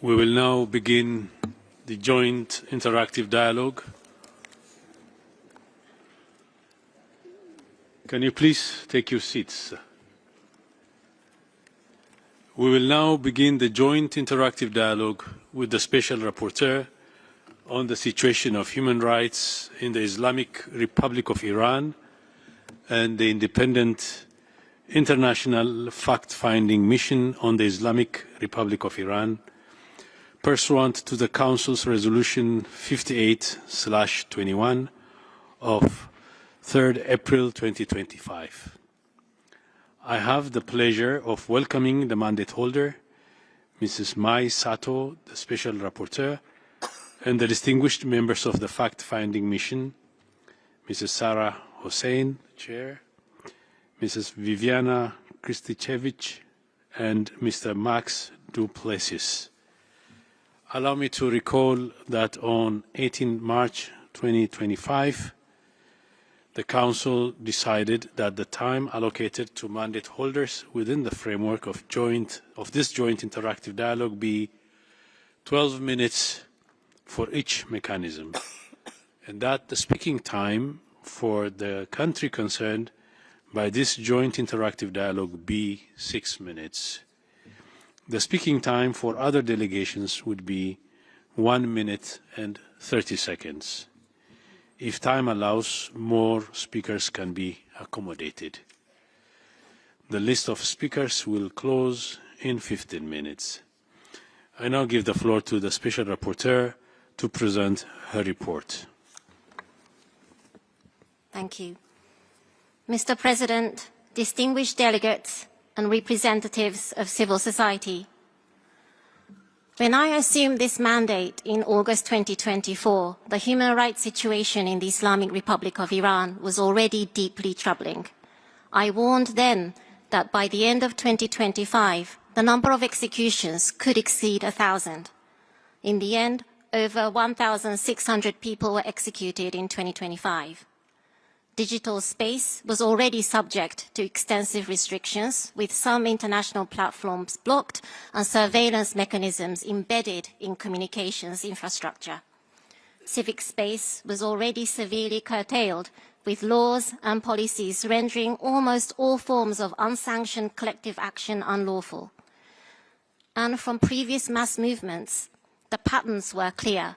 We will now begin the joint interactive dialogue. Can you please take your seats? We will now begin the joint interactive dialogue with the Special Rapporteur on the situation of human rights in the Islamic Republic of Iran and the independent international fact-finding mission on the Islamic Republic of Iran, pursuant to the Council's Resolution 58/21 of 3rd April 2025. I have the pleasure of welcoming the mandate holder, Mrs. Mai Sato, the Special Rapporteur, and the distinguished members of the fact-finding mission, Mrs. Sarah Hossein, Chair, Mrs. Viviana Kristichevich, and Mr. Max Duplessis. Allow me to recall that on 18 March 2025, the Council decided that the time allocated to mandate holders within the framework of this joint interactive dialogue be 12 minutes for each mechanism, and that the speaking time for the country concerned by this joint interactive dialogue be 6 minutes. The speaking time for other delegations would be 1 minute and 30 seconds. If time allows, more speakers can be accommodated. The list of speakers will close in 15 minutes. I now give the floor to the Special Rapporteur to present her report. Thank you. Mr. President, distinguished delegates, and representatives of civil society. When I assumed this mandate in August 2024, the human rights situation in the Islamic Republic of Iran was already deeply troubling. I warned then that by the end of 2025, the number of executions could exceed 1,000. In the end, over 1,600 people were executed in 2025. Digital space was already subject to extensive restrictions, with some international platforms blocked and surveillance mechanisms embedded in communications infrastructure. Civic space was already severely curtailed, with laws and policies rendering almost all forms of unsanctioned collective action unlawful. And from previous mass movements, the patterns were clear.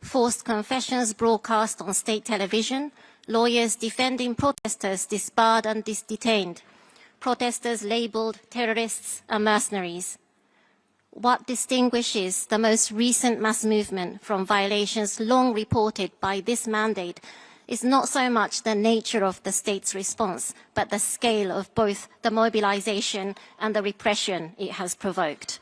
Forced confessions broadcast on state television, lawyers defending protesters disbarred and detained, protesters labeled terrorists and mercenaries. What distinguishes the most recent mass movement from violations long reported by this mandate is not so much the nature of the state's response, but the scale of both the mobilization and the repression it has provoked.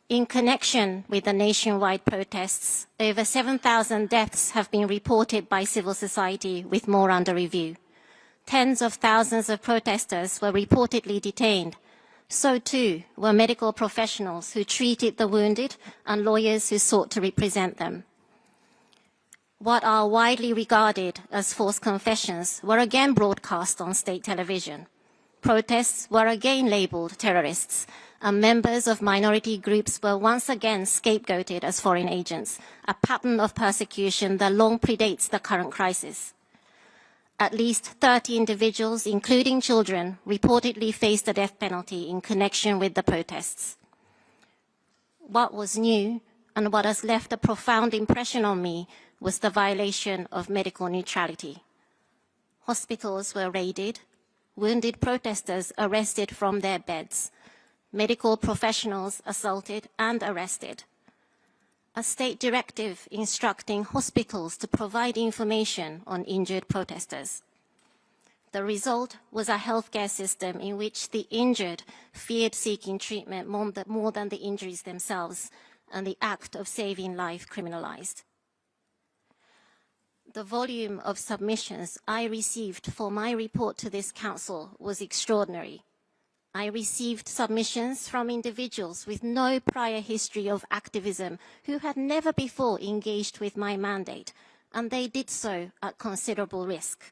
In connection with the nationwide protests, over 7,000 deaths have been reported by civil society, with more under review. Tens of thousands of protesters were reportedly detained. So too were medical professionals who treated the wounded and lawyers who sought to represent them. What are widely regarded as false confessions were again broadcast on state television. Protests were again labeled terrorists, and members of minority groups were once again scapegoated as foreign agents, a pattern of persecution that long predates the current crisis. At least 30 individuals, including children, reportedly faced the death penalty in connection with the protests. What was new and what has left a profound impression on me was the violation of medical neutrality. Hospitals were raided, wounded protesters arrested from their beds, medical professionals assaulted and arrested. A state directive instructing hospitals to provide information on injured protesters. The result was a healthcare system in which the injured feared seeking treatment more than the injuries themselves, and the act of saving life criminalized. The volume of submissions I received for my report to this Council was extraordinary. I received submissions from individuals with no prior history of activism who had never before engaged with my mandate, and they did so at considerable risk.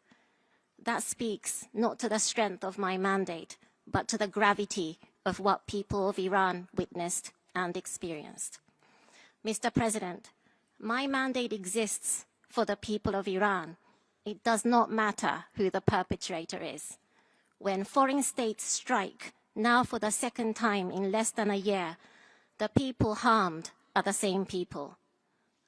That speaks not to the strength of my mandate, but to the gravity of what people of Iran witnessed and experienced. Mr. President, my mandate exists for the people of Iran. It does not matter who the perpetrator is. When foreign states strike, now for the second time in less than a year, the people harmed are the same people.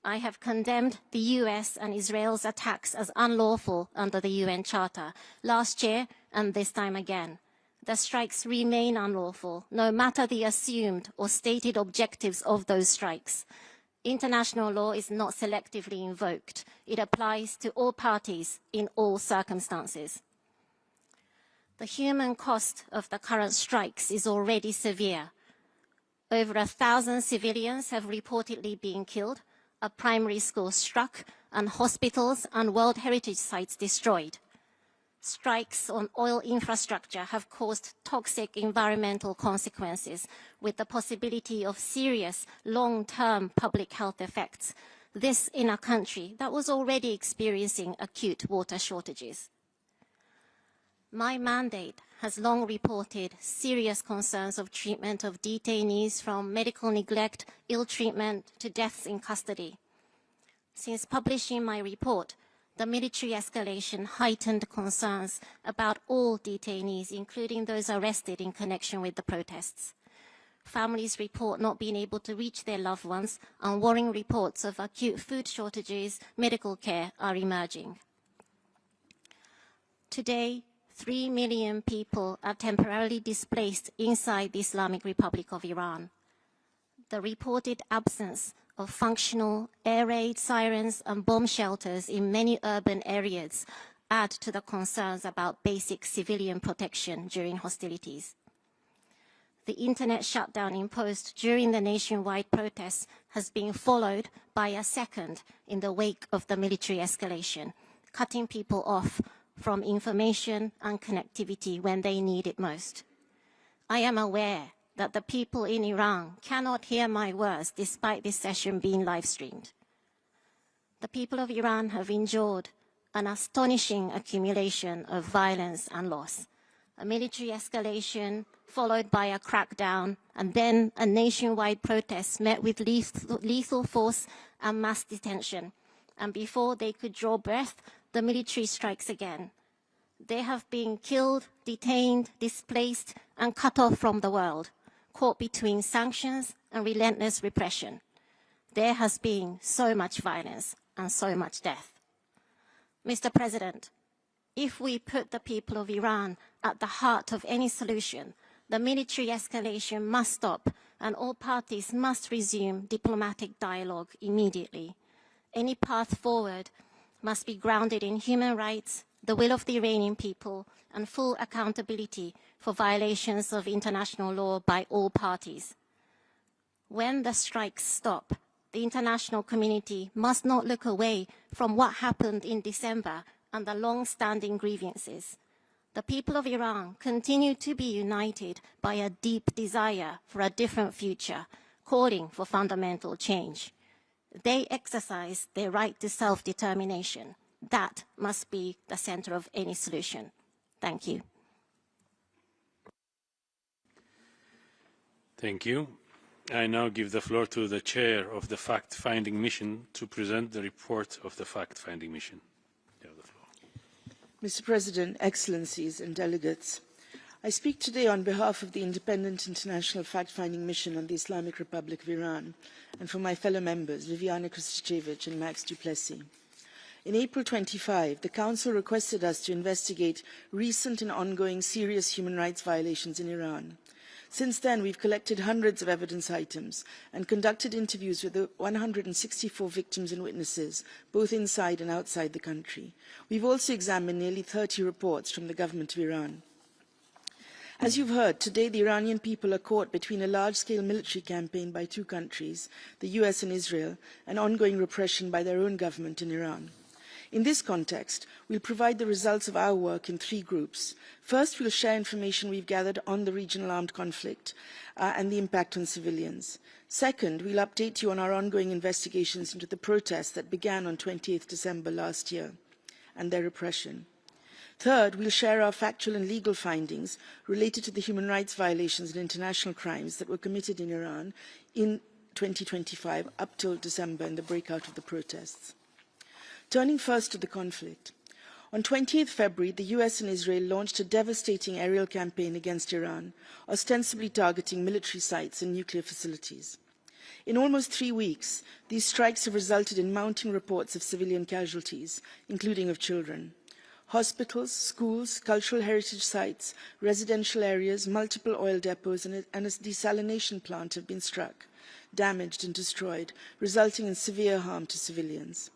I have condemned the US and Israel's attacks as unlawful under the UN Charter last year and this time again. The strikes remain unlawful, no matter the assumed or stated objectives of those strikes. International law is not selectively invoked. It applies to all parties in all circumstances. The human cost of the current strikes is already severe. Over 1,000 civilians have reportedly been killed, a primary school struck, and hospitals and World Heritage sites destroyed. Strikes on oil infrastructure have caused toxic environmental consequences with the possibility of serious long-term public health effects. This in a country that was already experiencing acute water shortages. My mandate has long reported serious concerns of treatment of detainees, from medical neglect, ill treatment, to deaths in custody. Since publishing my report, the military escalation heightened concerns about all detainees, including those arrested in connection with the protests. Families report not being able to reach their loved ones, and worrying reports of acute food shortages, medical care are emerging. Today, 3 million people are temporarily displaced inside the Islamic Republic of Iran. The reported absence of functional air raid sirens and bomb shelters in many urban areas add to the concerns about basic civilian protection during hostilities. The internet shutdown imposed during the nationwide protests has been followed by a second in the wake of the military escalation, cutting people off from information and connectivity when they need it most. I am aware that the people in Iran cannot hear my words despite this session being live-streamed. The people of Iran have endured an astonishing accumulation of violence and loss. A military escalation followed by a crackdown, and then a nationwide protest met with lethal force and mass detention. And before they could draw breath, the military strikes again. They have been killed, detained, displaced, and cut off from the world, caught between sanctions and relentless repression. There has been so much violence and so much death. Mr. President, if we put the people of Iran at the heart of any solution, the military escalation must stop and all parties must resume diplomatic dialogue immediately. Any path forward must be grounded in human rights, the will of the Iranian people, and full accountability for violations of international law by all parties. When the strikes stop, the international community must not look away from what happened in December and the long-standing grievances. The people of Iran continue to be united by a deep desire for a different future, calling for fundamental change. They exercise their right to self-determination. That must be the center of any solution. Thank you. Thank you. I now give the floor to the chair of the fact-finding mission to present the report of the fact-finding mission. You have the floor. Mr. President, Excellencies and delegates, I speak today on behalf of the Independent International Fact-Finding Mission on the Islamic Republic of Iran and for my fellow members, Viviana Krstičević and Max Duplessis. In April 25, the Council requested us to investigate recent and ongoing serious human rights violations in Iran. Since then, we've collected hundreds of evidence items and conducted interviews with 164 victims and witnesses, both inside and outside the country. We've also examined nearly 30 reports from the government of Iran. As you've heard, today the Iranian people are caught between a large-scale military campaign by two countries, the US and Israel, and ongoing repression by their own government in Iran. In this context, we'll provide the results of our work in three groups. First, we'll share information we've gathered on the regional armed conflict and the impact on civilians. Second, we'll update you on our ongoing investigations into the protests that began on 28th December last year and their repression. Third, we'll share our factual and legal findings related to the human rights violations and international crimes that were committed in Iran in 2025 up till December in the breakout of the protests. Turning first to the conflict. On 20th February, the US and Israel launched a devastating aerial campaign against Iran, ostensibly targeting military sites and nuclear facilities. In almost 3 weeks, these strikes have resulted in mounting reports of civilian casualties, including of children. Hospitals, schools, cultural heritage sites, residential areas, multiple oil depots and a desalination plant have been struck, damaged and destroyed, resulting in severe harm to civilians.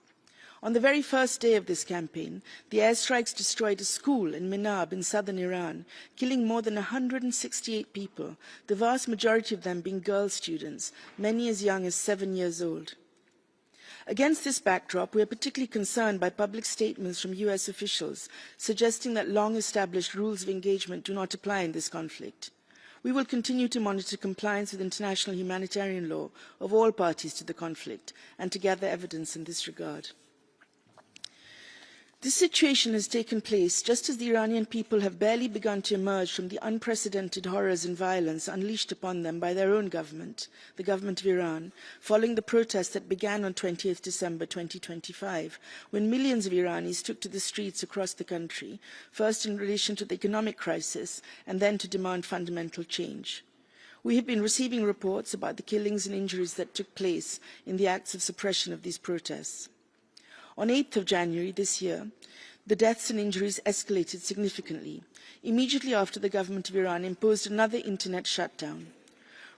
On the very first day of this campaign, the airstrikes destroyed a school in Minab in southern Iran, killing more than 168 people, the vast majority of them being girl students, many as young as 7 years old. Against this backdrop, we are particularly concerned by public statements from US officials suggesting that long-established rules of engagement do not apply in this conflict. We will continue to monitor compliance with international humanitarian law of all parties to the conflict and to gather evidence in this regard. This situation has taken place just as the Iranian people have barely begun to emerge from the unprecedented horrors and violence unleashed upon them by their own government, the government of Iran, following the protests that began on 20th December 2025, when millions of Iranis took to the streets across the country, first in relation to the economic crisis and then to demand fundamental change. We have been receiving reports about the killings and injuries that took place in the acts of suppression of these protests. On 8th of January this year, the deaths and injuries escalated significantly, immediately after the government of Iran imposed another internet shutdown.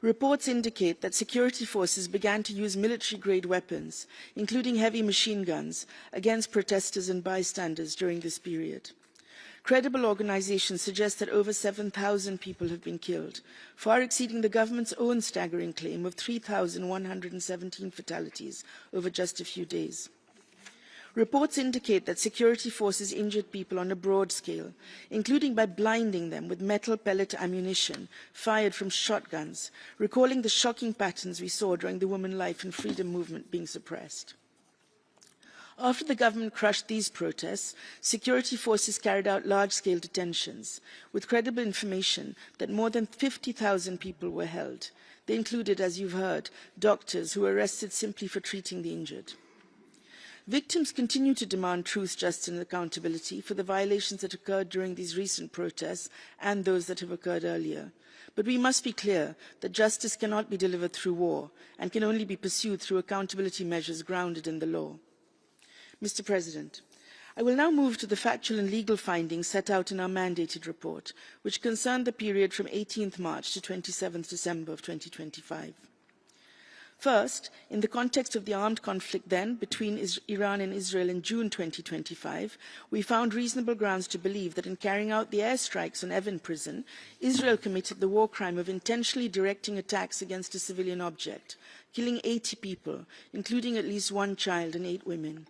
Reports indicate that security forces began to use military-grade weapons, including heavy machine guns, against protesters and bystanders during this period. Credible organizations suggest that over 7,000 people have been killed, far exceeding the government's own staggering claim of 3,117 fatalities over just a few days. Reports indicate that security forces injured people on a broad scale, including by blinding them with metal pellet ammunition fired from shotguns, recalling the shocking patterns we saw during the Women, Life and Freedom movement being suppressed. After the government crushed these protests, security forces carried out large-scale detentions, with credible information that more than 50,000 people were held. They included, as you've heard, doctors who were arrested simply for treating the injured. Victims continue to demand truth, justice and accountability for the violations that occurred during these recent protests and those that have occurred earlier. But we must be clear that justice cannot be delivered through war and can only be pursued through accountability measures grounded in the law. Mr. President, I will now move to the factual and legal findings set out in our mandated report, which concern the period from 18th March to 27th December of 2025. First, in the context of the armed conflict then between Iran and Israel in June 2025, we found reasonable grounds to believe that in carrying out the airstrikes on Evin prison, Israel committed the war crime of intentionally directing attacks against a civilian object, killing 80 people, including at least 1 child and 8 women.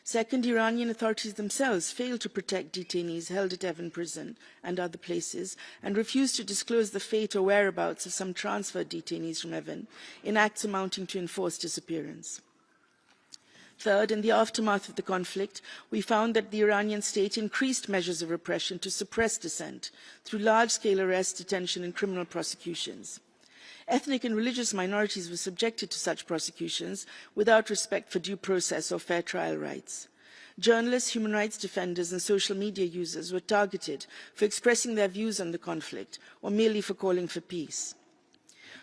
Second, Iranian authorities themselves failed to protect detainees held at Evin prison and other places and refused to disclose the fate or whereabouts of some transferred detainees from Evin in acts amounting to enforced disappearance. Third, in the aftermath of the conflict, we found that the Iranian state increased measures of repression to suppress dissent through large-scale arrest, detention and criminal prosecutions. Ethnic and religious minorities were subjected to such prosecutions without respect for due process or fair trial rights. Journalists, human rights defenders and social media users were targeted for expressing their views on the conflict or merely for calling for peace.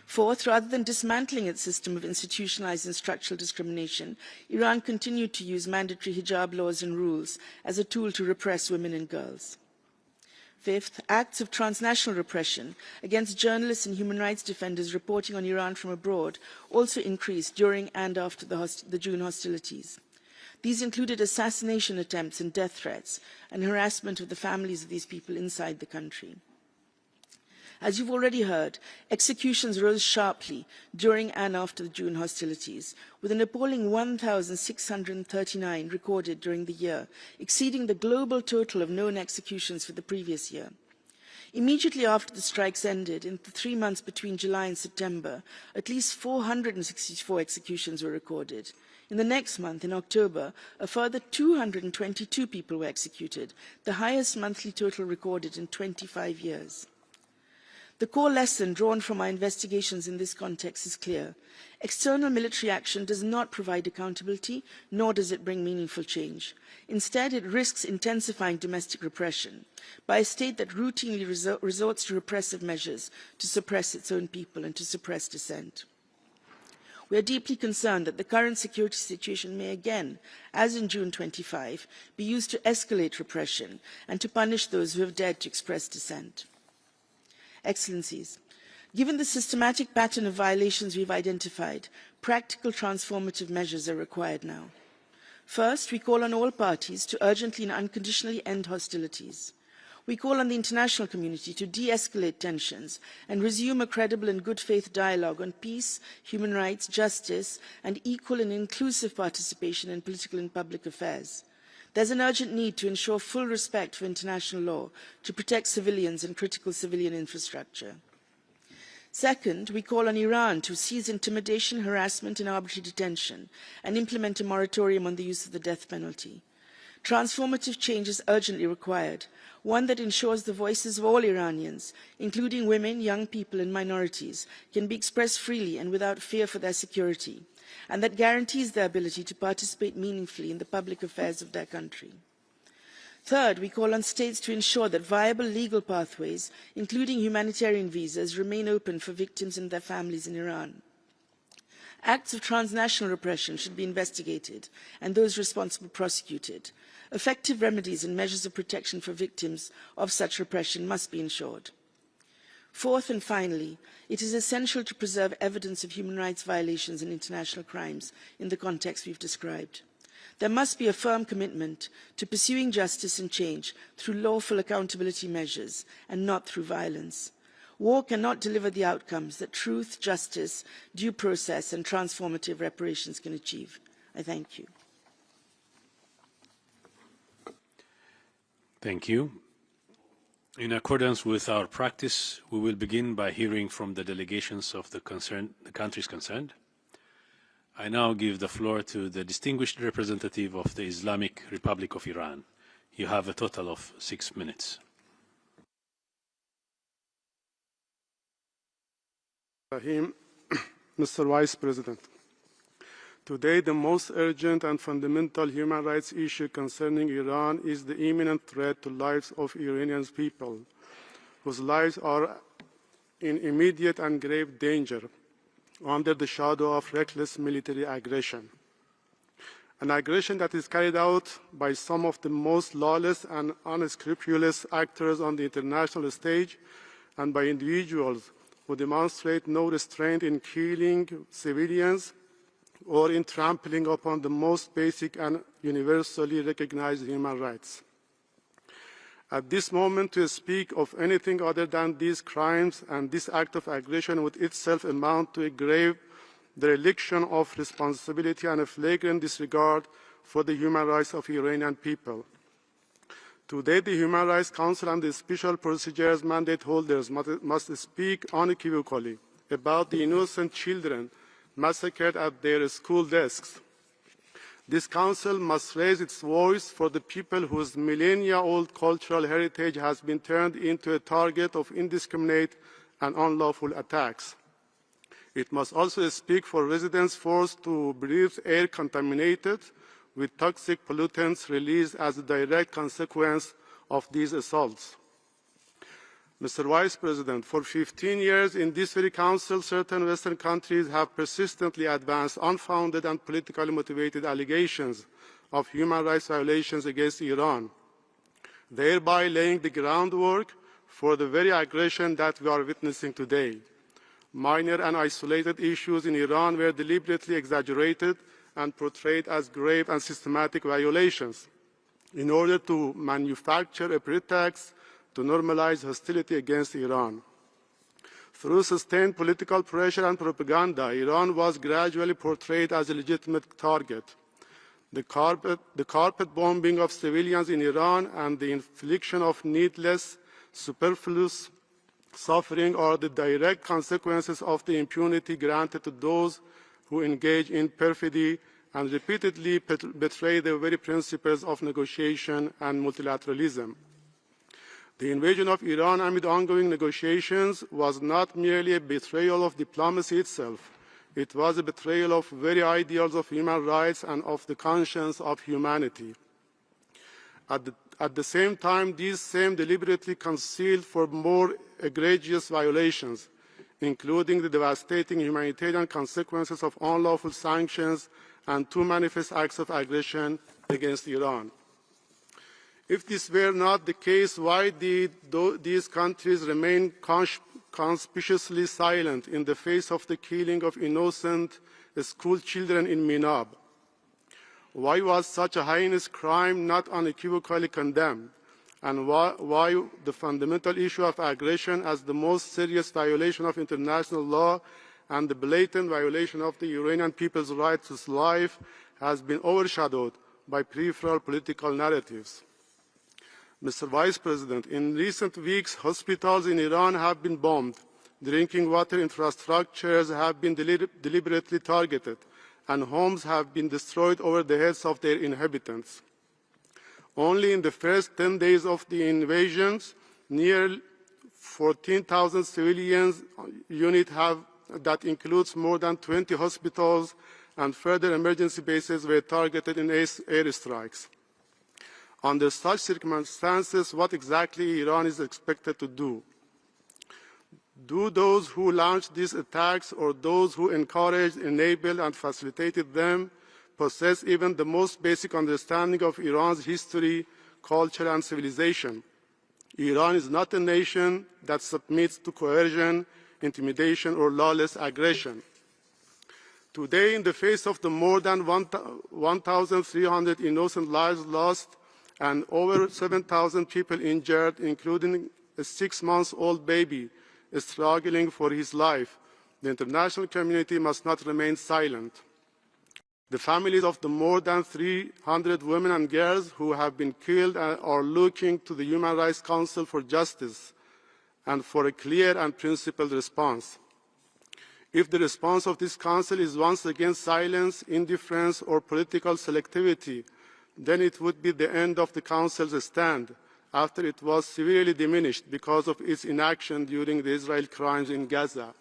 Fourth, rather than dismantling its system of institutionalized and structural discrimination, Iran continued to use mandatory hijab laws and rules as a tool to repress women and girls. Fifth, acts of transnational repression against journalists and human rights defenders reporting on Iran from abroad also increased during and after the June hostilities. These included assassination attempts and death threats and harassment of the families of these people inside the country. As you've already heard, executions rose sharply during and after the June hostilities, with an appalling 1,639 recorded during the year, exceeding the global total of known executions for the previous year. Immediately after the strikes ended, in the 3 months between July and September, at least 464 executions were recorded. In the next month, in October, a further 222 people were executed, the highest monthly total recorded in 25 years. The core lesson drawn from our investigations in this context is clear. External military action does not provide accountability, nor does it bring meaningful change. Instead, it risks intensifying domestic repression by a state that routinely resorts to repressive measures to suppress its own people and to suppress dissent. We are deeply concerned that the current security situation may again, as in June 25, be used to escalate repression and to punish those who have dared to express dissent. Excellencies, given the systematic pattern of violations we've identified, practical transformative measures are required now. First, we call on all parties to urgently and unconditionally end hostilities. We call on the international community to de-escalate tensions and resume a credible and good faith dialogue on peace, human rights, justice, and equal and inclusive participation in political and public affairs. There's an urgent need to ensure full respect for international law to protect civilians and critical civilian infrastructure. Second, we call on Iran to cease intimidation, harassment and arbitrary detention and implement a moratorium on the use of the death penalty. Transformative change is urgently required, one that ensures the voices of all Iranians, including women, young people and minorities, can be expressed freely and without fear for their security, and that guarantees their ability to participate meaningfully in the public affairs of their country. Third, we call on states to ensure that viable legal pathways, including humanitarian visas, remain open for victims and their families in Iran. Acts of transnational repression should be investigated and those responsible prosecuted. Effective remedies and measures of protection for victims of such repression must be ensured. Fourth and finally, it is essential to preserve evidence of human rights violations and international crimes in the context we've described. There must be a firm commitment to pursuing justice and change through lawful accountability measures and not through violence. War cannot deliver the outcomes that truth, justice, due process and transformative reparations can achieve. I thank you. Thank you. In accordance with our practice, we will begin by hearing from the delegations of the countries concerned. I now give the floor to the distinguished representative of the Islamic Republic of Iran. You have a total of 6 minutes. Mr. Vice President, today the most urgent and fundamental human rights issue concerning Iran is the imminent threat to lives of Iranian people, whose lives are in immediate and grave danger under the shadow of reckless military aggression. An aggression that is carried out by some of the most lawless and unscrupulous actors on the international stage and by individuals who demonstrate no restraint in killing civilians or in trampling upon the most basic and universally recognized human rights. At this moment, to speak of anything other than these crimes and this act of aggression would itself amount to a grave dereliction of responsibility and a flagrant disregard for the human rights of Iranian people. Today, the Human Rights Council and the Special Procedures mandate holders must speak unequivocally about the innocent children massacred at their school desks. This Council must raise its voice for the people whose millennia-old cultural heritage has been turned into a target of indiscriminate and unlawful attacks. It must also speak for residents forced to breathe air contaminated with toxic pollutants released as a direct consequence of these assaults. Mr. Vice President, for 15 years in this very Council, certain Western countries have persistently advanced unfounded and politically motivated allegations of human rights violations against Iran, thereby laying the groundwork for the very aggression that we are witnessing today. Minor and isolated issues in Iran were deliberately exaggerated and portrayed as grave and systematic violations in order to manufacture a pretext to normalize hostility against Iran. Through sustained political pressure and propaganda, Iran was gradually portrayed as a legitimate target. The carpet bombing of civilians in Iran and the infliction of needless superfluous suffering or the direct consequences of the impunity granted to those who engage in perfidy and repeatedly betray the very principles of negotiation and multilateralism. The invasion of Iran amid ongoing negotiations was not merely a betrayal of diplomacy itself. It was a betrayal of very ideals of human rights and of the conscience of humanity. At the same time, these same deliberately concealed for more egregious violations, including the devastating humanitarian consequences of unlawful sanctions and two manifest acts of aggression against Iran. If this were not the case, why did these countries remain conspicuously silent in the face of the killing of innocent school children in Minab? Why was such a heinous crime not unequivocally condemned? And why the fundamental issue of aggression as the most serious violation of international law and the blatant violation of the Iranian people's right to life has been overshadowed by peripheral political narratives? Mr. Vice President, in recent weeks, hospitals in Iran have been bombed, drinking water infrastructures have been deliberately targeted, and homes have been destroyed over the heads of their inhabitants. Only in the first 10 days of the invasions, near 14,000 civilians units that includes more than 20 hospitals and further emergency bases were targeted in airstrikes. Under such circumstances, what exactly Iran is expected to do? Do those who launched these attacks or those who encouraged, enabled, and facilitated them possess even the most basic understanding of Iran's history, culture, and civilization? Iran is not a nation that submits to coercion, intimidation, or lawless aggression. Today, in the face of the more than 1,300 innocent lives lost and over 7,000 people injured, including a 6-month-old baby struggling for his life, the international community must not remain silent. The families of the more than 300 women and girls who have been killed are looking to the Human Rights Council for justice and for a clear and principled response. If the response of this Council is once again silence, indifference, or political selectivity, then it would be the end of the Council's stand, after it was severely diminished because of its inaction during the Israel crimes in Gaza.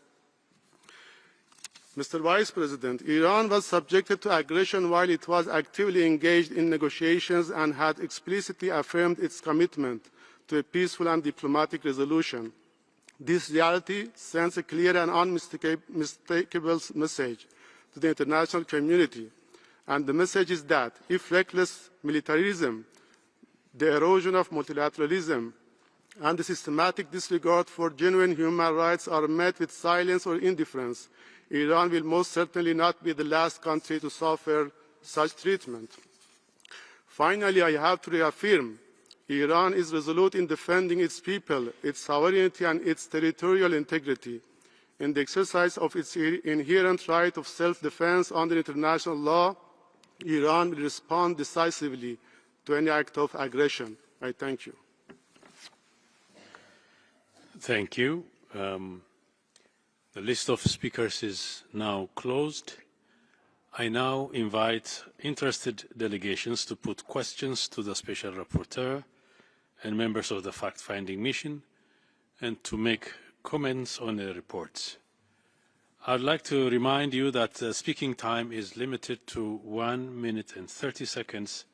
Mr. Vice President, Iran was subjected to aggression while it was actively engaged in negotiations and had explicitly affirmed its commitment to a peaceful and diplomatic resolution. This reality sends a clear and unmistakable message to the international community, and the message is that if reckless militarism, the erosion of multilateralism, and the systematic disregard for genuine human rights are met with silence or indifference, Iran will most certainly not be the last country to suffer such treatment. Finally, I have to reaffirm Iran is resolute in defending its people, its sovereignty, and its territorial integrity. In the exercise of its inherent right of self-defense under international law, Iran will respond decisively to any act of aggression. I thank you. Thank you. The list of speakers is now closed. I now invite interested delegations to put questions to the Special Rapporteur and members of the fact-finding mission and to make comments on the reports. I'd like to remind you that speaking time is limited to 1 minute and 30 seconds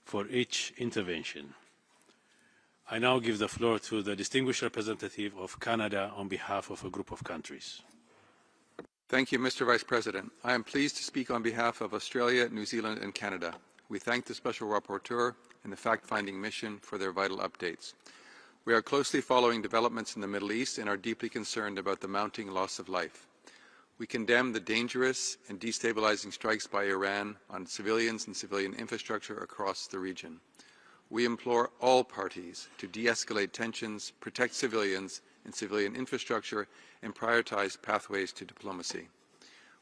for each intervention. I now give the floor to the distinguished representative of Canada on behalf of a group of countries. Thank you, Mr. Vice President. I am pleased to speak on behalf of Australia, New Zealand, and Canada. We thank the Special Rapporteur and the fact-finding mission for their vital updates. We are closely following developments in the Middle East and are deeply concerned about the mounting loss of life. We condemn the dangerous and destabilizing strikes by Iran on civilians and civilian infrastructure across the region. We implore all parties to de-escalate tensions, protect civilians and civilian infrastructure, and prioritize pathways to diplomacy.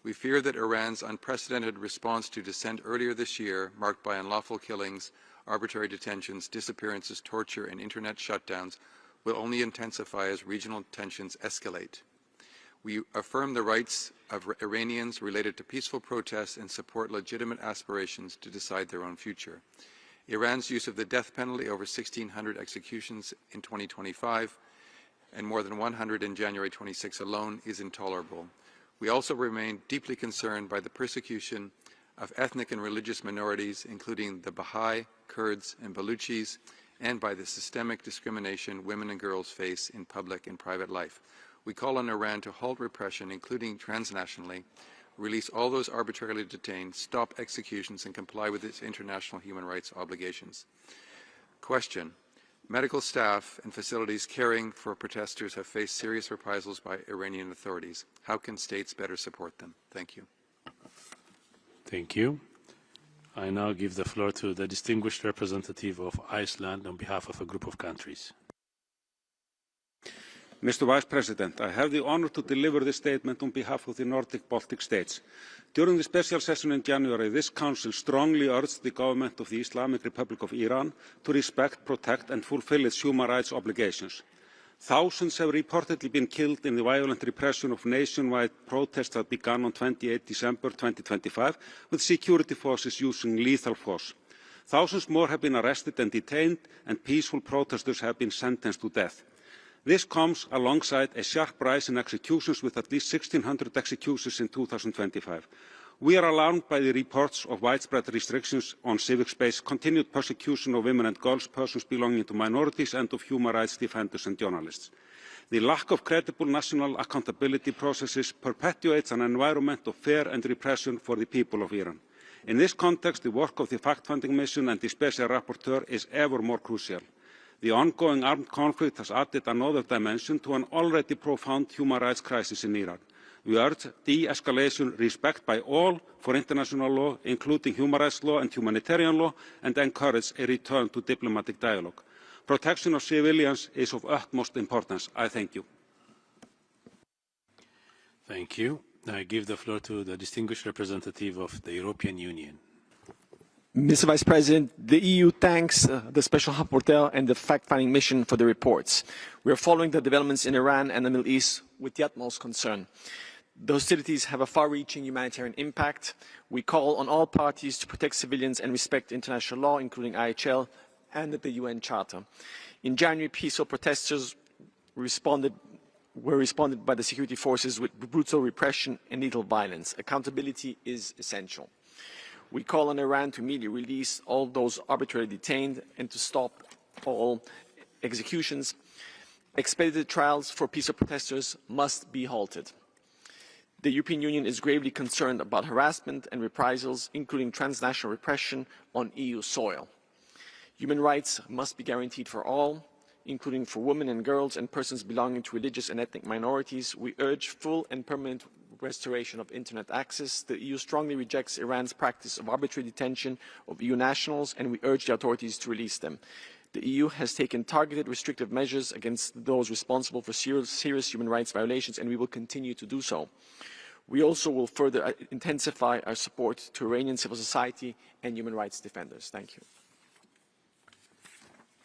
We fear that Iran's unprecedented response to dissent earlier this year, marked by unlawful killings, arbitrary detentions, disappearances, torture, and internet shutdowns, will only intensify as regional tensions escalate. We affirm the rights of Iranians related to peaceful protests and support legitimate aspirations to decide their own future. Iran's use of the death penalty, over 1,600 executions in 2025, and more than 100 in January 26 alone, is intolerable. We also remain deeply concerned by the persecution of ethnic and religious minorities, including the Baha'i, Kurds, and Baluchis, and by the systemic discrimination women and girls face in public and private life. We call on Iran to halt repression, including transnationally, release all those arbitrarily detained, stop executions, and comply with its international human rights obligations. Question. Medical staff and facilities caring for protesters have faced serious reprisals by Iranian authorities. How can states better support them? Thank you. Thank you. I now give the floor to the distinguished representative of Iceland on behalf of a group of countries. Mr. Vice President, I have the honor to deliver this statement on behalf of the Nordic Baltic states. During the special session in January, this Council strongly urged the government of the Islamic Republic of Iran to respect, protect and fulfill its human rights obligations. Thousands have reportedly been killed in the violent repression of nationwide protests that began on 28 December 2025, with security forces using lethal force. Thousands more have been arrested and detained, and peaceful protesters have been sentenced to death. This comes alongside a sharp rise in executions, with at least 1,600 executions in 2025. We are alarmed by the reports of widespread restrictions on civic space, continued persecution of women and girls, persons belonging to minorities, and of human rights defenders and journalists. The lack of credible national accountability processes perpetuates an environment of fear and repression for the people of Iran. In this context, the work of the fact-finding mission and the special rapporteur is ever more crucial. The ongoing armed conflict has added another dimension to an already profound human rights crisis in Iran. We urge de-escalation, respect by all for international law, including human rights law and humanitarian law, and encourage a return to diplomatic dialogue. Protection of civilians is of utmost importance. I thank you. Thank you. I give the floor to the distinguished representative of the European Union. Mr. Vice President, the EU thanks the Special Rapporteur and the fact-finding mission for the reports. We are following the developments in Iran and the Middle East with the utmost concern. The hostilities have a far-reaching humanitarian impact. We call on all parties to protect civilians and respect international law, including IHL and the UN Charter. In January, peaceful protesters were responded by the security forces with brutal repression and lethal violence. Accountability is essential. We call on Iran to immediately release all those arbitrarily detained and to stop all executions. Expedited trials for peaceful protesters must be halted. The European Union is gravely concerned about harassment and reprisals, including transnational repression on EU soil. Human rights must be guaranteed for all, including for women and girls and persons belonging to religious and ethnic minorities. We urge full and permanent restoration of internet access. The EU strongly rejects Iran's practice of arbitrary detention of EU nationals, and we urge the authorities to release them. The EU has taken targeted restrictive measures against those responsible for serious human rights violations, and we will continue to do so. We also will further intensify our support to Iranian civil society and human rights defenders. Thank you.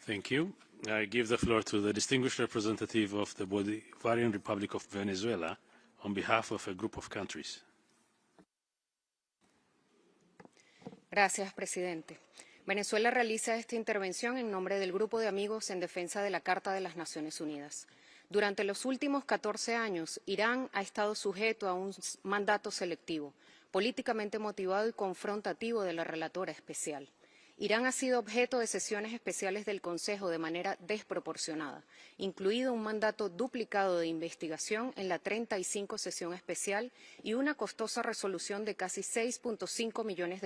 Thank you. I give the floor to the distinguished representative of the Bolivarian Republic of Venezuela on behalf of a group of countries. Gracias, presidente. Venezuela realiza esta intervención en nombre del Grupo de Amigos en Defensa de la Carta de las Naciones Unidas. Durante los últimos 14 años, Irán ha estado sujeto a un mandato selectivo, políticamente motivado y confrontativo de la relatora especial. Irán ha sido objeto de sesiones especiales del Consejo de manera desproporcionada, incluido un mandato duplicado de investigación en la 35 sesión especial y una costosa resolución de casi $6.5 millones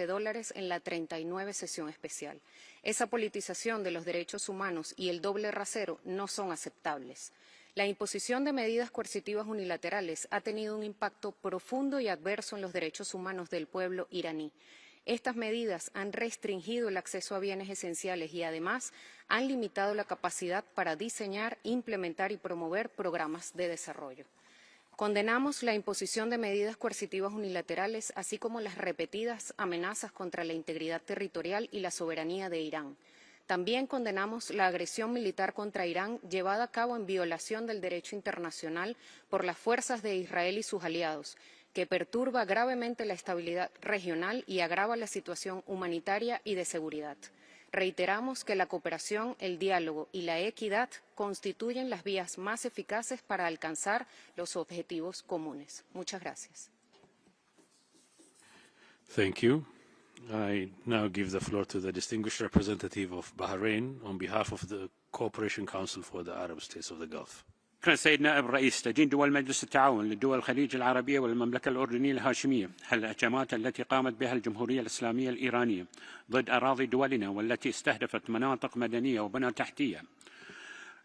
en la 39 sesión especial. Esa politización de los derechos humanos y el doble rasero no son aceptables. La imposición de medidas coercitivas unilaterales ha tenido un impacto profundo y adverso en los derechos humanos del pueblo iraní. Estas medidas han restringido el acceso a bienes esenciales y además han limitado la capacidad para diseñar, implementar y promover programas de desarrollo. Condenamos la imposición de medidas coercitivas unilaterales, así como las repetidas amenazas contra la integridad territorial y la soberanía de Irán. También condenamos la agresión militar contra Irán llevada a cabo en violación del derecho internacional por las fuerzas de Israel y sus aliados, que perturba gravemente la estabilidad regional y agrava la situación humanitaria y de seguridad. Reiteramos que la cooperación, el diálogo y la equidad constituyen las vías más eficaces para alcanzar los objetivos comunes. Muchas gracias. Thank you. I now give the floor to the distinguished representative of Bahrain on behalf of the Cooperation Council for the Arab States of the Gulf. شكرا سيد نائب الرئيس. تدين دول مجلس التعاون لدول الخليج العربية والمملكة الأردنية الهاشمية الهجمات التي قامت بها الجمهورية الإسلامية الإيرانية ضد أراضي دولنا والتي استهدفت مناطق مدنية وبنى تحتية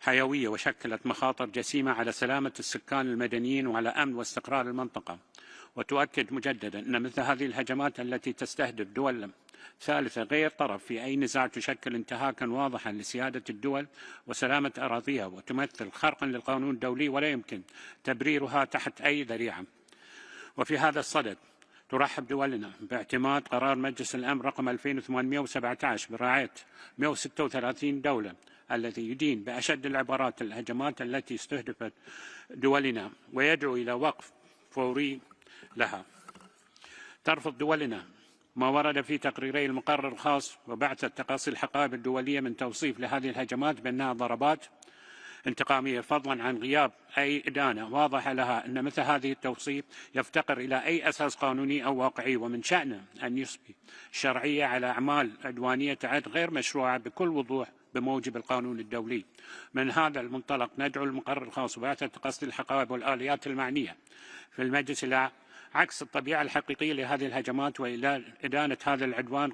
حيوية وشكلت مخاطر جسيمة على سلامة السكان المدنيين وعلى أمن واستقرار المنطقة. وتؤكد مجددا أن مثل هذه الهجمات التي تستهدف دول ثالثة غير طرف في أي نزاع تشكل انتهاكا واضحا لسيادة الدول وسلامة أراضيها وتمثل خرقا للقانون الدولي ولا يمكن تبريرها تحت أي ذريعة. وفي هذا الصدد ترحب دولنا باعتماد قرار مجلس الأمن رقم 2817 برعاية 136 دولة الذي يدين بأشد العبارات الهجمات التي استهدفت دولنا ويدعو إلى وقف فوري لها. ترفض دولنا ما ورد في تقريري المقرر الخاص وبعثة تقاصي الحقائب الدولية من توصيف لهذه الهجمات بأنها ضربات انتقامية، فضلا عن غياب أي إدانة واضحة لها. أن مثل هذه التوصيف يفتقر إلى أي أساس قانوني أو واقعي، ومن شأنه أن يصبح شرعية على أعمال عدوانية تعد غير مشروعة بكل وضوح بموجب القانون الدولي. من هذا المنطلق ندعو المقرر الخاص وبعثة تقاصي الحقائب والآليات المعنية في المجلس إلى عكس الطبيعة الحقيقية لهذه الهجمات وإلى إدانة هذا العدوان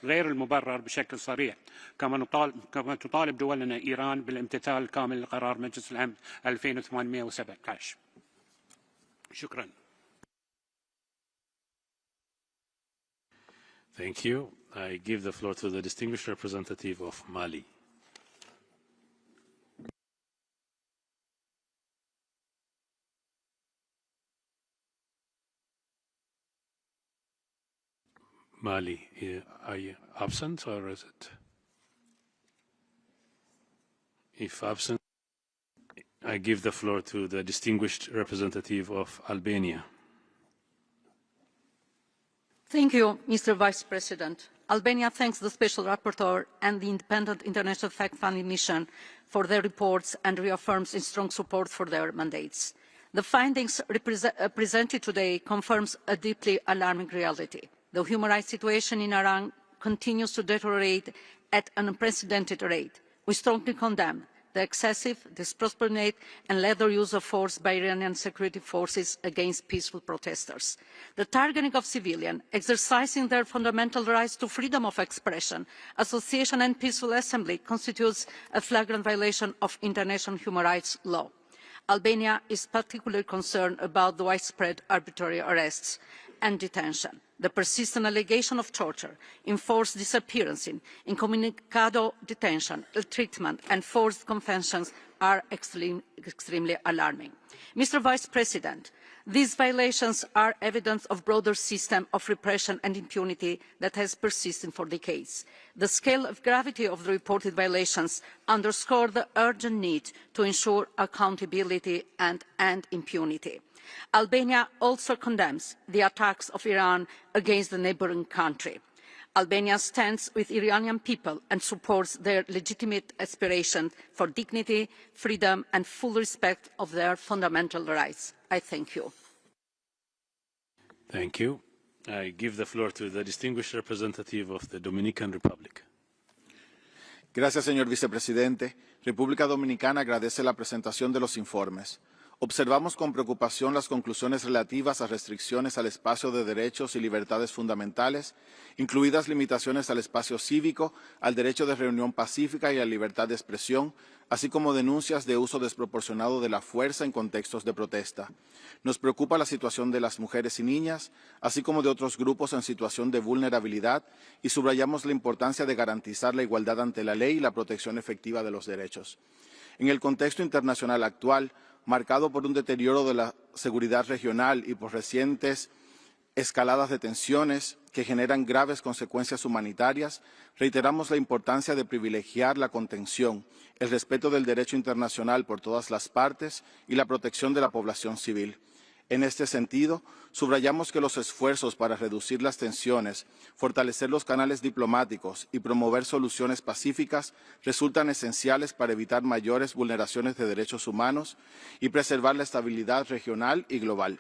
غير المبرر بشكل صريح، كما تطالب دولنا إيران بالامتثال الكامل لقرار مجلس الأمن 2817. شكرا. Thank you. I give the floor to the distinguished representative of Mali. Mali, are you absent or is it? If absent, I give the floor to the distinguished representative of Albania. Thank you, Mr. Vice President. Albania thanks the Special Rapporteur and the Independent International Fact-Finding Mission for their reports and reaffirms its strong support for their mandates. The findings presented today confirms a deeply alarming reality. The human rights situation in Iran continues to deteriorate at an unprecedented rate. We strongly condemn the excessive, disproportionate and lethal use of force by Iranian security forces against peaceful protesters. The targeting of civilians exercising their fundamental rights to freedom of expression, association and peaceful assembly constitutes a flagrant violation of international human rights law. Albania is particularly concerned about the widespread arbitrary arrests and detention. The persistent allegation of torture, enforced disappearances, incommunicado detention, ill treatment and forced confessions are extremely alarming. Mr. Vice President, these violations are evidence of a broader system of repression and impunity that has persisted for decades. The scale of gravity of the reported violations underscores the urgent need to ensure accountability and end impunity. Albania also condemns the attacks of Iran against the neighbouring country. Albania stands with the Iranian people and supports their legitimate aspiration for dignity, freedom and full respect of their fundamental rights. I thank you. Thank you. I give the floor to the distinguished representative of the Dominican Republic. Gracias, señor vicepresidente. República Dominicana agradece la presentación de los informes. Observamos con preocupación las conclusiones relativas a restricciones al espacio de derechos y libertades fundamentales, incluidas limitaciones al espacio cívico, al derecho de reunión pacífica y a la libertad de expresión, así como denuncias de uso desproporcionado de la fuerza en contextos de protesta. Nos preocupa la situación de las mujeres y niñas, así como de otros grupos en situación de vulnerabilidad, y subrayamos la importancia de garantizar la igualdad ante la ley y la protección efectiva de los derechos. En el contexto internacional actual, marcado por un deterioro de la seguridad regional y por recientes escaladas de tensiones, que generan graves consecuencias humanitarias, reiteramos la importancia de privilegiar la contención, el respeto del derecho internacional por todas las partes y la protección de la población civil. En este sentido, subrayamos que los esfuerzos para reducir las tensiones, fortalecer los canales diplomáticos y promover soluciones pacíficas resultan esenciales para evitar mayores vulneraciones de derechos humanos y preservar la estabilidad regional y global.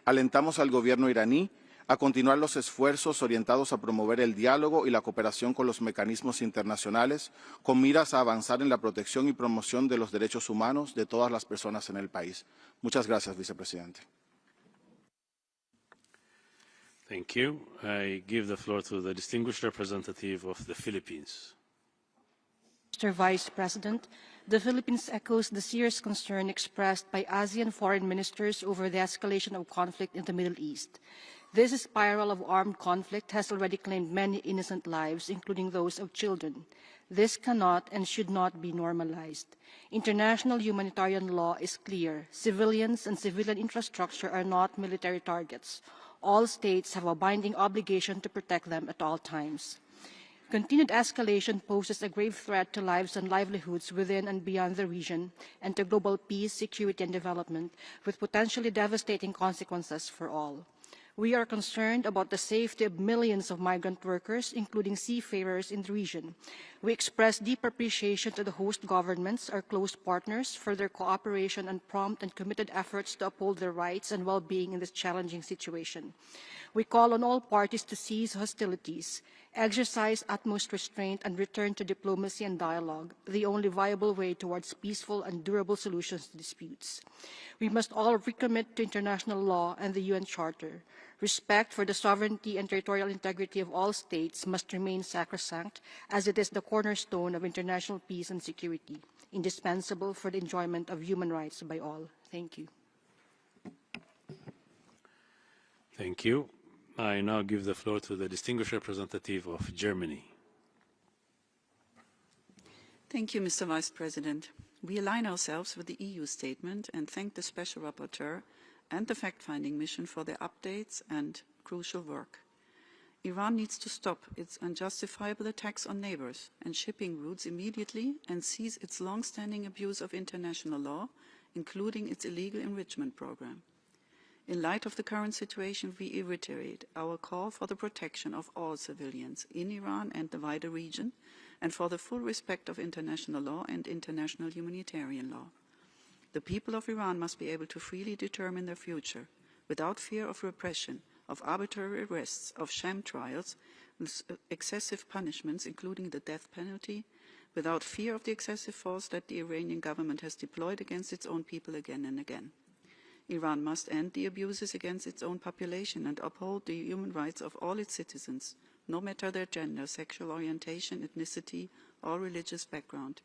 Alentamos al gobierno iraní a continuar los esfuerzos orientados a promover el diálogo y la cooperación con los mecanismos internacionales con miras a avanzar en la protección y promoción de los derechos humanos de todas las personas en el país. Muchas gracias, vicepresidente. Thank you. I give the floor to the distinguished representative of the Philippines. Mr. Vice President, the Philippines echoes the serious concern expressed by ASEAN foreign ministers over the escalation of conflict in the Middle East. This spiral of armed conflict has already claimed many innocent lives, including those of children. This cannot and should not be normalized. International humanitarian law is clear. Civilians and civilian infrastructure are not military targets. All states have a binding obligation to protect them at all times. Continued escalation poses a grave threat to lives and livelihoods within and beyond the region and to global peace, security and development, with potentially devastating consequences for all. We are concerned about the safety of millions of migrant workers, including seafarers in the region. We express deep appreciation to the host governments, our close partners, for their cooperation and prompt and committed efforts to uphold their rights and well-being in this challenging situation. We call on all parties to cease hostilities, exercise utmost restraint, and return to diplomacy and dialogue, the only viable way towards peaceful and durable solutions to disputes. We must all recommit to international law and the UN Charter. Respect for the sovereignty and territorial integrity of all states must remain sacrosanct, as it is the cornerstone of international peace and security, indispensable for the enjoyment of human rights by all. Thank you. Thank you. I now give the floor to the distinguished representative of Germany. Thank you, Mr. Vice President. We align ourselves with the EU statement and thank the Special Rapporteur and the fact-finding mission for their updates and crucial work. Iran needs to stop its unjustifiable attacks on neighbors and shipping routes immediately and cease its long-standing abuse of international law, including its illegal enrichment program. In light of the current situation, we reiterate our call for the protection of all civilians in Iran and the wider region, and for the full respect of international law and international humanitarian law. The people of Iran must be able to freely determine their future, without fear of repression, of arbitrary arrests, of sham trials, excessive punishments, including the death penalty, without fear of the excessive force that the Iranian government has deployed against its own people again and again. Iran must end the abuses against its own population and uphold the human rights of all its citizens, no matter their gender, sexual orientation, ethnicity, or religious background.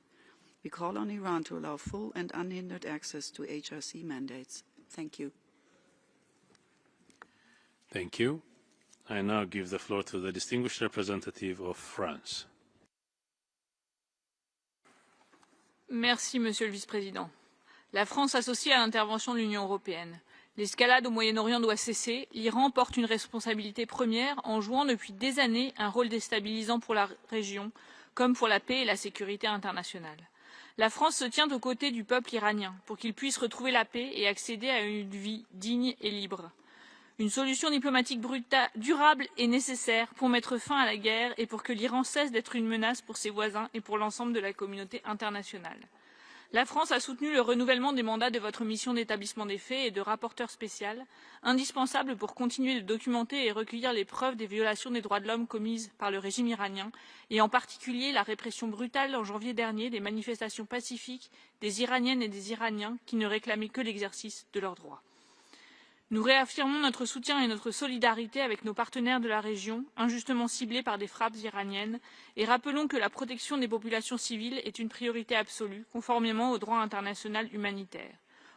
We call on Iran to allow full and unhindered access to HRC mandates. Thank you. Thank you. I now give the floor to the distinguished representative of France. Merci, Monsieur le Vice-président. La France s'associe à l'intervention de l'Union européenne. L'escalade au Moyen-Orient doit cesser. L'Iran porte une responsabilité première en jouant depuis des années un rôle déstabilisant pour la région, comme pour la paix et la sécurité internationale. La France se tient aux côtés du peuple iranien pour qu'il puisse retrouver la paix et accéder à une vie digne et libre. Une solution diplomatique durable est nécessaire pour mettre fin à la guerre et pour que l'Iran cesse d'être une menace pour ses voisins et pour l'ensemble de la communauté internationale. La France a soutenu le renouvellement des mandats de votre mission d'établissement des faits et de rapporteur spécial, indispensable pour continuer de documenter et recueillir les preuves des violations des droits de l'homme commises par le régime iranien, et en particulier la répression brutale en janvier dernier des manifestations pacifiques des Iraniennes et des Iraniens qui ne réclamaient que l'exercice de leurs droits. Nous réaffirmons notre soutien et notre solidarité avec nos partenaires de la région, injustement ciblés par des frappes iraniennes, et rappelons que la protection des populations civiles est une priorité absolue, conformément au droit international humanitaire.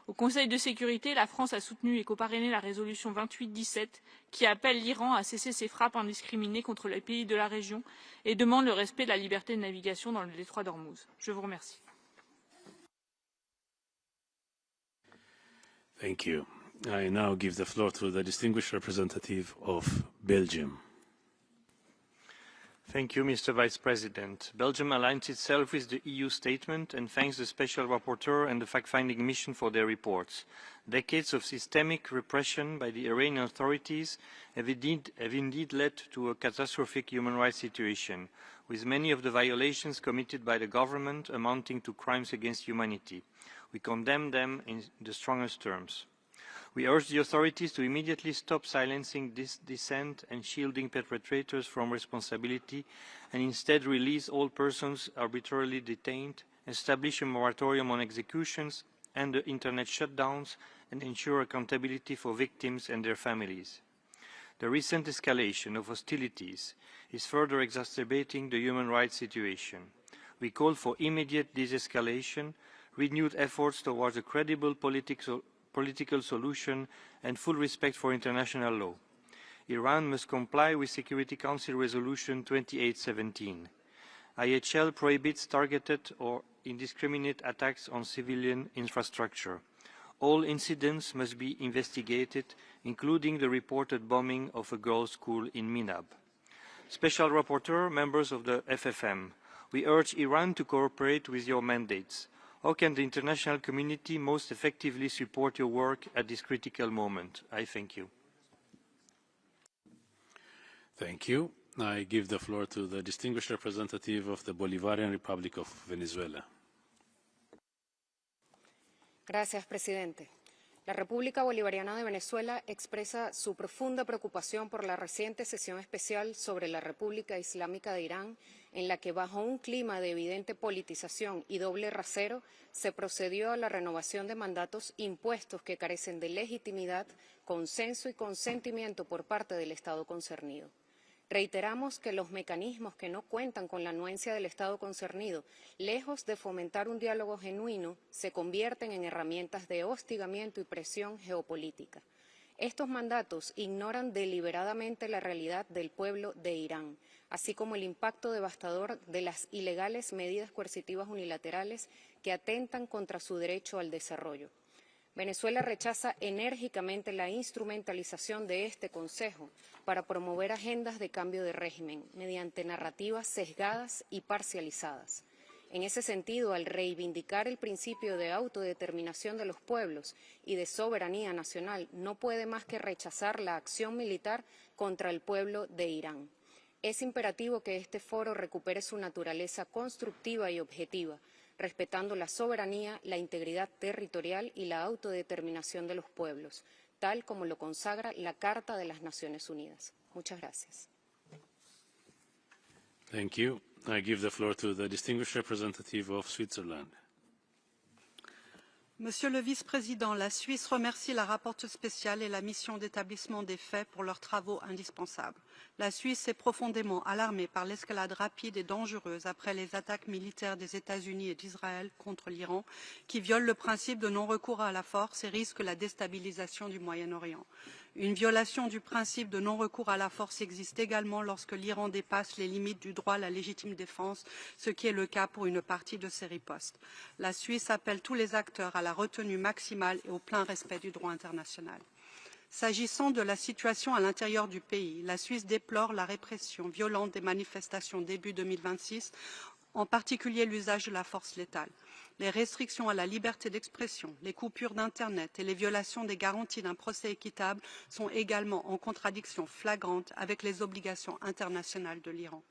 Au Conseil de sécurité, la France a soutenu et coparrainé la résolution 28-17 qui appelle l'Iran à cesser ses frappes indiscriminées contre les pays de la région et demande le respect de la liberté de navigation dans le détroit d'Ormuz. Je vous remercie. Thank you. I now give the floor to the distinguished representative of Belgium. Thank you, Mr. Vice President. Belgium aligns itself with the EU statement and thanks the Special Rapporteur and the fact-finding mission for their reports. Decades of systemic repression by the Iranian authorities have indeed led to a catastrophic human rights situation, with many of the violations committed by the government amounting to crimes against humanity. We condemn them in the strongest terms. We urge the authorities to immediately stop silencing this dissent and shielding perpetrators from responsibility and instead release all persons arbitrarily detained, establish a moratorium on executions and the internet shutdowns, and ensure accountability for victims and their families. The recent escalation of hostilities is further exacerbating the human rights situation. We call for immediate de-escalation, renewed efforts towards a credible political solution and full respect for international law. Iran must comply with Security Council Resolution 2817. IHL prohibits targeted or indiscriminate attacks on civilian infrastructure. All incidents must be investigated, including the reported bombing of a girls' school in Minab. Special Rapporteur, members of the FFM, we urge Iran to cooperate with your mandates. How can the international community most effectively support your work at this critical moment? I thank you. Thank you. I give the floor to the distinguished representative of the Bolivarian Republic of Venezuela. Gracias, presidente. La República Bolivariana de Venezuela expresa su profunda preocupación por la reciente sesión especial sobre la República Islámica de Irán, en la que bajo un clima de evidente politización y doble rasero se procedió a la renovación de mandatos impuestos que carecen de legitimidad, consenso y consentimiento por parte del Estado concernido. Reiteramos que los mecanismos que no cuentan con la anuencia del Estado concernido, lejos de fomentar un diálogo genuino, se convierten en herramientas de hostigamiento y presión geopolítica. Estos mandatos ignoran deliberadamente la realidad del pueblo de Irán, así como el impacto devastador de las ilegales medidas coercitivas unilaterales que atentan contra su derecho al desarrollo. Venezuela rechaza enérgicamente la instrumentalización de este Consejo para promover agendas de cambio de régimen mediante narrativas sesgadas y parcializadas. En ese sentido, al reivindicar el principio de autodeterminación de los pueblos y de soberanía nacional, no puede más que rechazar la acción militar contra el pueblo de Irán. Es imperativo que este foro recupere su naturaleza constructiva y objetiva, respetando la soberanía, la integridad territorial y la autodeterminación de los pueblos, tal como lo consagra la Carta de las Naciones Unidas. Muchas gracias. Thank you. I give the floor to the distinguished representative of Switzerland. Monsieur le Vice-président, la Suisse remercie la rapporteure spéciale et la mission d'établissement des faits pour leurs travaux indispensables. La Suisse est profondément alarmée par l'escalade rapide et dangereuse après les attaques militaires des États-Unis et d'Israël contre l'Iran, qui violent le principe de non-recours à la force et risquent la déstabilisation du Moyen-Orient. Une violation du principe de non-recours à la force existe également lorsque l'Iran dépasse les limites du droit à la légitime défense, ce qui est le cas pour une partie de ses ripostes. La Suisse appelle tous les acteurs à la retenue maximale et au plein respect du droit international. S'agissant de la situation à l'intérieur du pays, la Suisse déplore la répression violente des manifestations début 2026, en particulier l'usage de la force létale. Les restrictions à la liberté d'expression, les coupures d'Internet et les violations des garanties d'un procès équitable sont également en contradiction flagrante avec les obligations internationales de l'Iran.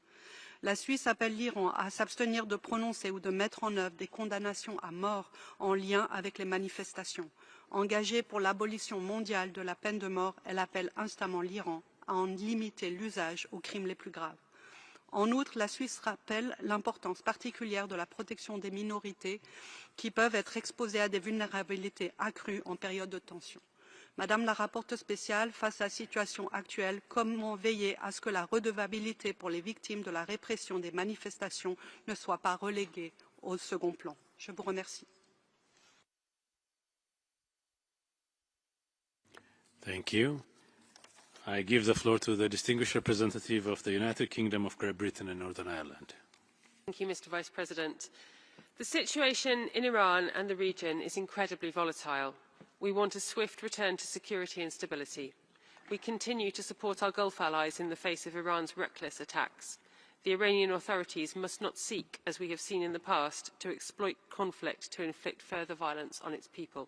La Suisse appelle l'Iran à s'abstenir de prononcer ou de mettre en œuvre des condamnations à mort en lien avec les manifestations. Engagée pour l'abolition mondiale de la peine de mort, elle appelle instamment l'Iran à en limiter l'usage aux crimes les plus graves. En outre, la Suisse rappelle l'importance particulière de la protection des minorités qui peuvent être exposées à des vulnérabilités accrues en période de tension. Madame la rapporteure spéciale, face à la situation actuelle, comment veiller à ce que la redevabilité pour les victimes de la répression des manifestations ne soit pas reléguée au second plan? Je vous remercie. Thank you. I give the floor to the distinguished representative of the United Kingdom of Great Britain and Northern Ireland. Thank you, Mr. Vice President. The situation in Iran and the region is incredibly volatile. We want a swift return to security and stability. We continue to support our Gulf allies in the face of Iran's reckless attacks. The Iranian authorities must not seek, as we have seen in the past, to exploit conflict to inflict further violence on its people.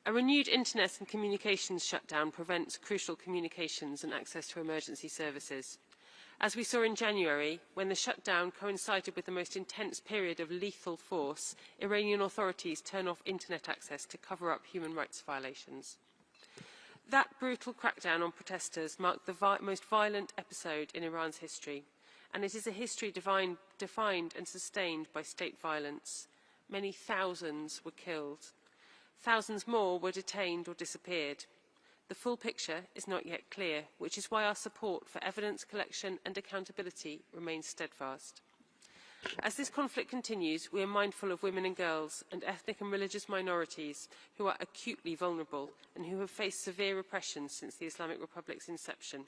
A renewed internet and communications shutdown prevents crucial communications and access to emergency services. As we saw in January, when the shutdown coincided with the most intense period of lethal force, Iranian authorities turn off internet access to cover up human rights violations. That brutal crackdown on protesters marked the most violent episode in Iran's history, and it is a history defined and sustained by state violence. Many thousands were killed. Thousands more were detained or disappeared. The full picture is not yet clear, which is why our support for evidence collection and accountability remains steadfast. As this conflict continues, we are mindful of women and girls and ethnic and religious minorities who are acutely vulnerable and who have faced severe repression since the Islamic Republic's inception.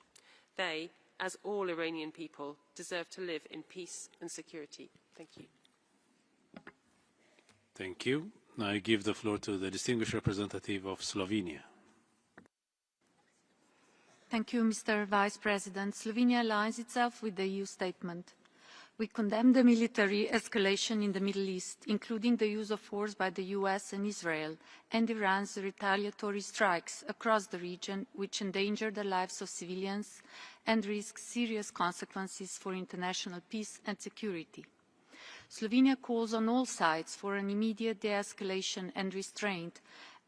They, as all Iranian people, deserve to live in peace and security. Thank you. Thank you. I give the floor to the distinguished representative of Slovenia. Thank you, Mr. Vice President. Slovenia aligns itself with the EU statement. We condemn the military escalation in the Middle East, including the use of force by the US and Israel, and Iran's retaliatory strikes across the region, which endanger the lives of civilians and risk serious consequences for international peace and security. Slovenia calls on all sides for an immediate de-escalation and restraint,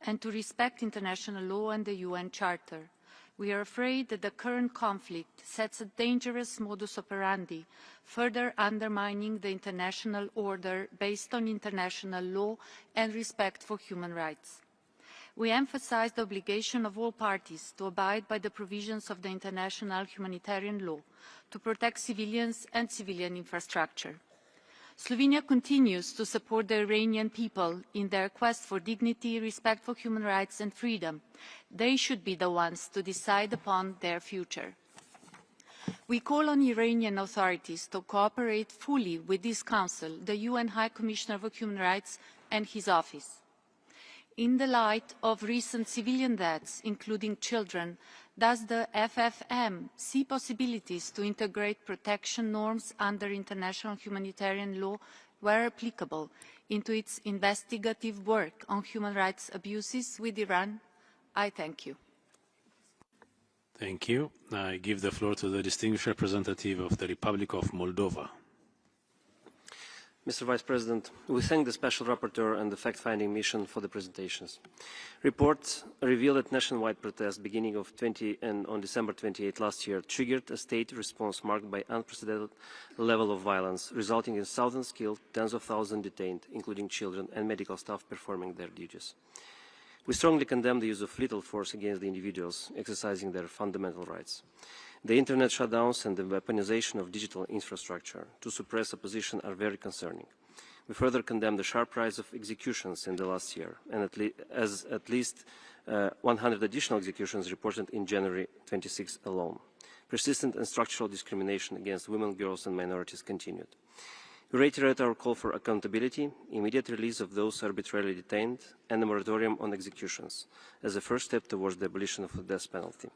and to respect international law and the UN Charter. We are afraid that the current conflict sets a dangerous modus operandi, further undermining the international order based on international law and respect for human rights. We emphasize the obligation of all parties to abide by the provisions of the international humanitarian law, to protect civilians and civilian infrastructure. Slovenia continues to support the Iranian people in their quest for dignity, respect for human rights and freedom. They should be the ones to decide upon their future. We call on Iranian authorities to cooperate fully with this Council, the UN High Commissioner for Human Rights and his office. In the light of recent civilian deaths, including children, does the FFM see possibilities to integrate protection norms under international humanitarian law, where applicable, into its investigative work on human rights abuses with Iran? I thank you. Thank you. I give the floor to the distinguished representative of the Republic of Moldova. Mr. Vice President, we thank the Special Rapporteur and the fact-finding mission for the presentations. Reports reveal that nationwide protests beginning on December 28 last year triggered a state response marked by unprecedented level of violence, resulting in thousands killed, tens of thousands detained, including children and medical staff performing their duties. We strongly condemn the use of lethal force against the individuals exercising their fundamental rights. The internet shutdowns and the weaponization of digital infrastructure to suppress opposition are very concerning. We further condemn the sharp rise of executions in the last year, and at least 100 additional executions reported in January 26 alone. Persistent and structural discrimination against women, girls and minorities continued. We reiterate our call for accountability, immediate release of those arbitrarily detained, and a moratorium on executions as a first step towards the abolition of the death penalty.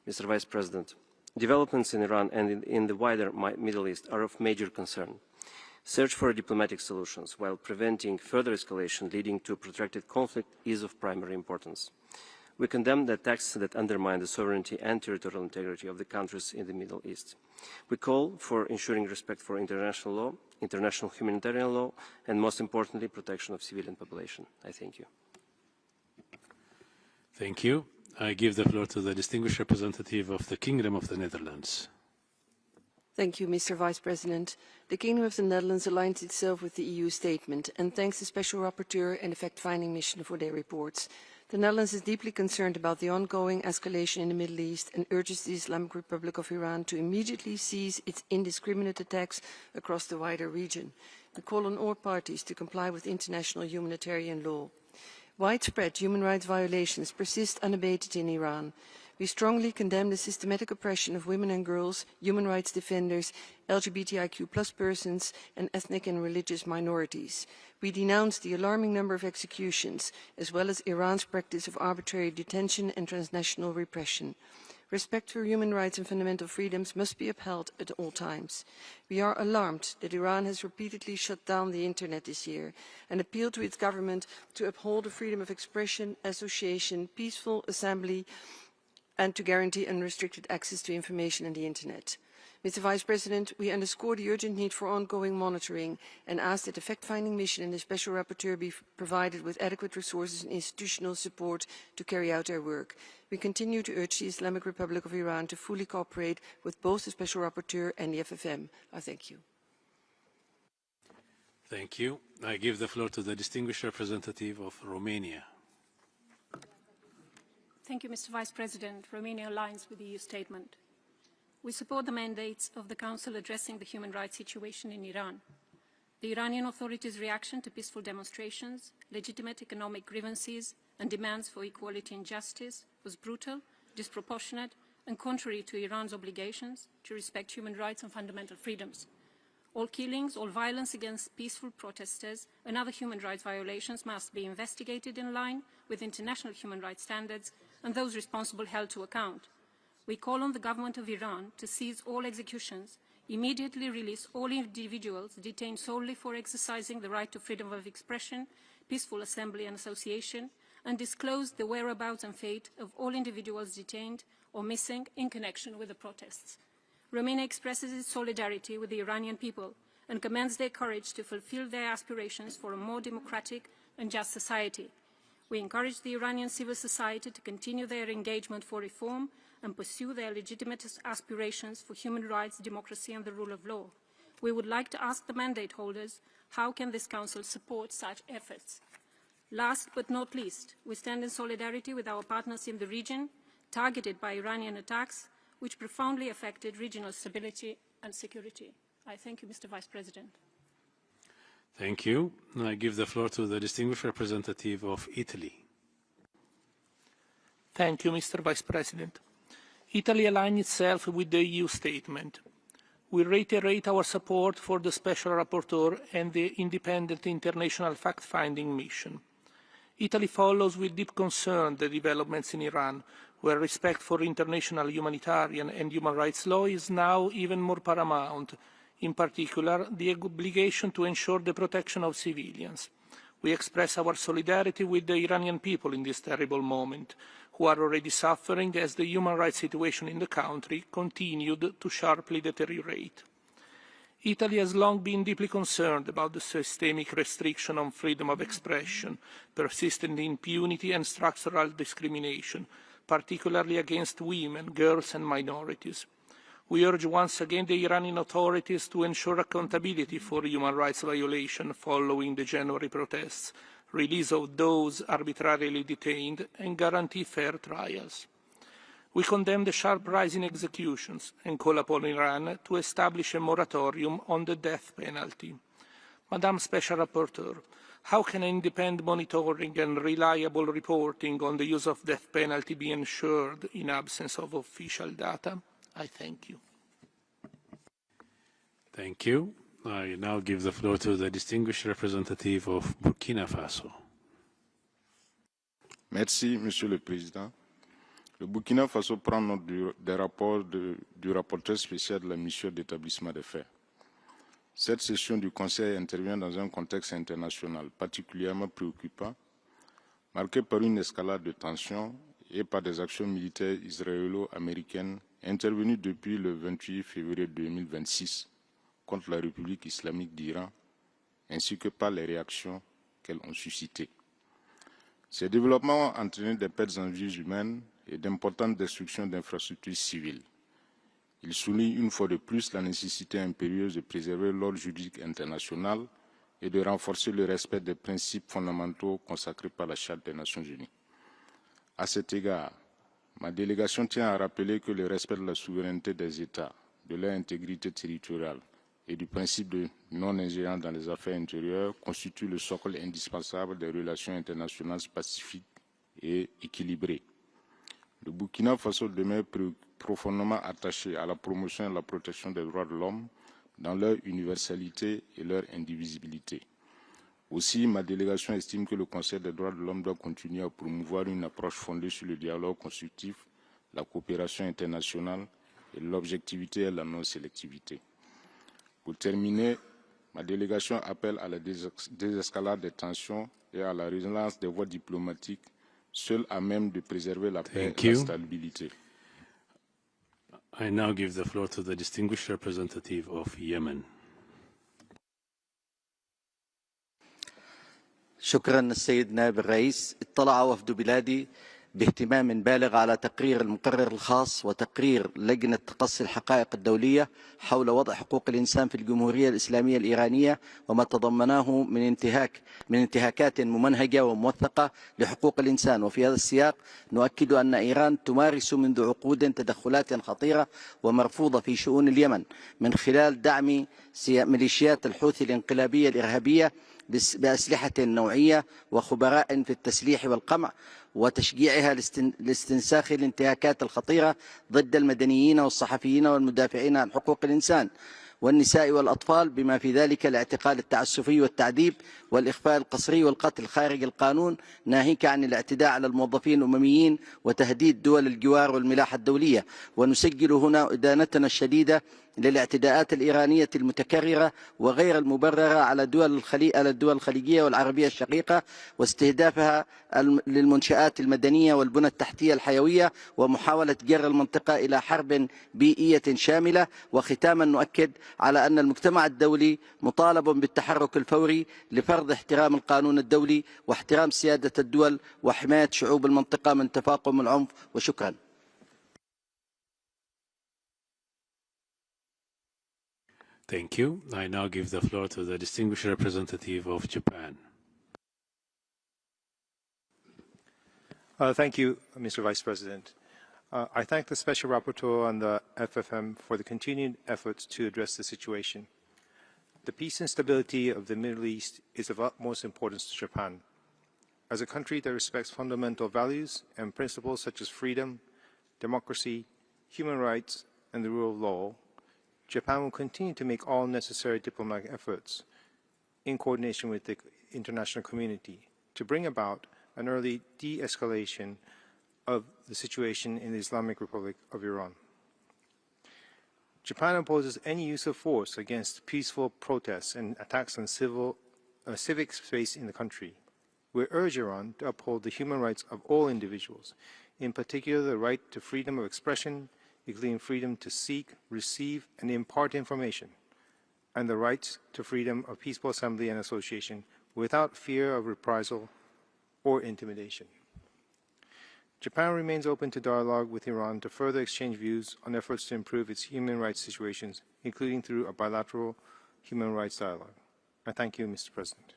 Mr. Vice President, developments in Iran and in the wider Middle East are of major concern. Search for diplomatic solutions while preventing further escalation leading to protracted conflict is of primary importance. We condemn the attacks that undermine the sovereignty and territorial integrity of the countries in the Middle East. We call for ensuring respect for international law, international humanitarian law, and most importantly, protection of civilian population. I thank you. Thank you. I give the floor to the distinguished representative of the Kingdom of the Netherlands. Thank you, Mr. Vice President. The Kingdom of the Netherlands aligns itself with the EU statement and thanks the Special Rapporteur and the fact-finding mission for their reports. The Netherlands is deeply concerned about the ongoing escalation in the Middle East and urges the Islamic Republic of Iran to immediately cease its indiscriminate attacks across the wider region. We call on all parties to comply with international humanitarian law. Widespread human rights violations persist unabated in Iran. We strongly condemn the systematic oppression of women and girls, human rights defenders, LGBTIQ+ persons, and ethnic and religious minorities. We denounce the alarming number of executions, as well as Iran's practice of arbitrary detention and transnational repression. Respect for human rights and fundamental freedoms must be upheld at all times. We are alarmed that Iran has repeatedly shut down the internet this year and appeal to its government to uphold the freedom of expression, association, peaceful assembly, and to guarantee unrestricted access to information on the internet. Mr. Vice President, we underscore the urgent need for ongoing monitoring and ask that the fact-finding mission and the Special Rapporteur be provided with adequate resources and institutional support to carry out their work. We continue to urge the Islamic Republic of Iran to fully cooperate with both the Special Rapporteur and the FFM. I thank you. Thank you. I give the floor to the distinguished representative of Romania. Thank you, Mr. Vice President. Romania aligns with the EU statement. We support the mandates of the Council addressing the human rights situation in Iran. The Iranian authorities' reaction to peaceful demonstrations, legitimate economic grievances, and demands for equality and justice was brutal, disproportionate, and contrary to Iran's obligations to respect human rights and fundamental freedoms. All killings, all violence against peaceful protesters, and other human rights violations must be investigated in line with international human rights standards and those responsible held to account. We call on the government of Iran to cease all executions, immediately release all individuals detained solely for exercising the right to freedom of expression, peaceful assembly and association, and disclose the whereabouts and fate of all individuals detained or missing in connection with the protests. Romania expresses its solidarity with the Iranian people and commends their courage to fulfill their aspirations for a more democratic and just society. We encourage the Iranian civil society to continue their engagement for reform and pursue their legitimate aspirations for human rights, democracy, and the rule of law. We would like to ask the mandate holders, how can this Council support such efforts? Last but not least, we stand in solidarity with our partners in the region, targeted by Iranian attacks, which profoundly affected regional stability and security. I thank you, Mr. Vice President. Thank you. I give the floor to the distinguished representative of Italy. Thank you, Mr. Vice President. Italy aligns itself with the EU statement. We reiterate our support for the Special Rapporteur and the independent international fact-finding mission. Italy follows with deep concern the developments in Iran, where respect for international humanitarian and human rights law is now even more paramount, in particular the obligation to ensure the protection of civilians. We express our solidarity with the Iranian people in this terrible moment, who are already suffering as the human rights situation in the country continued to sharply deteriorate. Italy has long been deeply concerned about the systemic restriction on freedom of expression, persistent impunity and structural discrimination, particularly against women, girls and minorities. We urge once again the Iranian authorities to ensure accountability for human rights violations following the January protests, release of those arbitrarily detained, and guarantee fair trials. We condemn the sharp rise in executions and call upon Iran to establish a moratorium on the death penalty. Madam Special Rapporteur, how can independent monitoring and reliable reporting on the use of death penalty be ensured in absence of official data? I thank you. Thank you. I now give the floor to the distinguished representative of Burkina Faso. Merci, Monsieur le Président. Le Burkina Faso prend note des rapports du rapporteur spécial de la mission d'établissement des faits. Cette session du Conseil intervient dans un contexte international particulièrement préoccupant, marqué par une escalade de tensions et par des actions militaires israélo-américaines intervenues depuis le 28 février 2026 contre la République islamique d'Iran, ainsi que par les réactions qu'elles ont suscitées. Ces développements ont entraîné des pertes en vies humaines et d'importantes destructions d'infrastructures civiles. Il souligne une fois de plus la nécessité impérieuse de préserver l'ordre juridique international et de renforcer le respect des principes fondamentaux consacrés par la Charte des Nations Unies. À cet égard, ma délégation tient à rappeler que le respect de la souveraineté des États, de leur intégrité territoriale et du principe de non-ingérence dans les affaires intérieures constitue le socle indispensable des relations internationales pacifiques et équilibrées. Le Burkina Faso demeure profondément attaché à la promotion et à la protection des droits de l'homme dans leur universalité et leur indivisibilité. Aussi, ma délégation estime que le Conseil des droits de l'homme doit continuer à promouvoir une approche fondée sur le dialogue constructif la coopération internationale et l'objectivité et la non-sélectivité. Pour terminer, ma délégation appelle à la désescalade des tensions et à la relance des voies diplomatiques, seules à même de préserver la paix et la stabilité. I now give the floor to the distinguished representative of Yemen. شكرا السيد نائب الرئيس. اطلع وفد بلادي باهتمام بالغ على تقرير المقرر الخاص وتقرير لجنة تقصي الحقائق الدولية حول وضع حقوق الإنسان في الجمهورية الإسلامية الإيرانية وما تضمناه من انتهاكات ممنهجة وموثقة لحقوق الإنسان. وفي هذا السياق نؤكد أن إيران تمارس منذ عقود تدخلات خطيرة ومرفوضة في شؤون اليمن من خلال دعم ميليشيات الحوثي الانقلابية الإرهابية بأسلحة نوعية وخبراء في التسليح والقمع وتشجيعها لاستنساخ الانتهاكات الخطيرة ضد المدنيين والصحفيين والمدافعين عن حقوق الإنسان والنساء والأطفال بما في ذلك الاعتقال التعسفي والتعذيب والإخفاء القسري والقتل خارج القانون ناهيك عن الاعتداء على الموظفين الأمميين وتهديد دول الجوار والملاحة الدولية. ونسجل هنا إدانتنا الشديدة للاعتداءات الإيرانية المتكررة وغير المبررة على الدول الخليجية والعربية الشقيقة واستهدافها للمنشآت المدنية والبنى التحتية الحيوية ومحاولة جر المنطقة إلى حرب بيئية شاملة. وختاما نؤكد على أن المجتمع الدولي مطالب بالتحرك الفوري لفرض احترام القانون الدولي واحترام سيادة الدول وحماية شعوب المنطقة من تفاقم العنف. وشكرا. Thank you. I now give the floor to the distinguished representative of Japan. Thank you, Mr. Vice President. I thank the Special Rapporteur on the FFM for the continued efforts to address the situation. The peace and stability of the Middle East is of utmost importance to Japan. As a country that respects fundamental values and principles such as freedom, democracy, human rights, and the rule of law, Japan will continue to make all necessary diplomatic efforts in coordination with the international community to bring about an early de-escalation of the situation in the Islamic Republic of Iran. Japan opposes any use of force against peaceful protests and attacks on civic space in the country. We urge Iran to uphold the human rights of all individuals, in particular the right to freedom of expression, including freedom to seek, receive, and impart information, and the rights to freedom of peaceful assembly and association without fear of reprisal or intimidation. Japan remains open to dialogue with Iran to further exchange views on efforts to improve its human rights situations, including through a bilateral human rights dialogue. I thank you, Mr. President.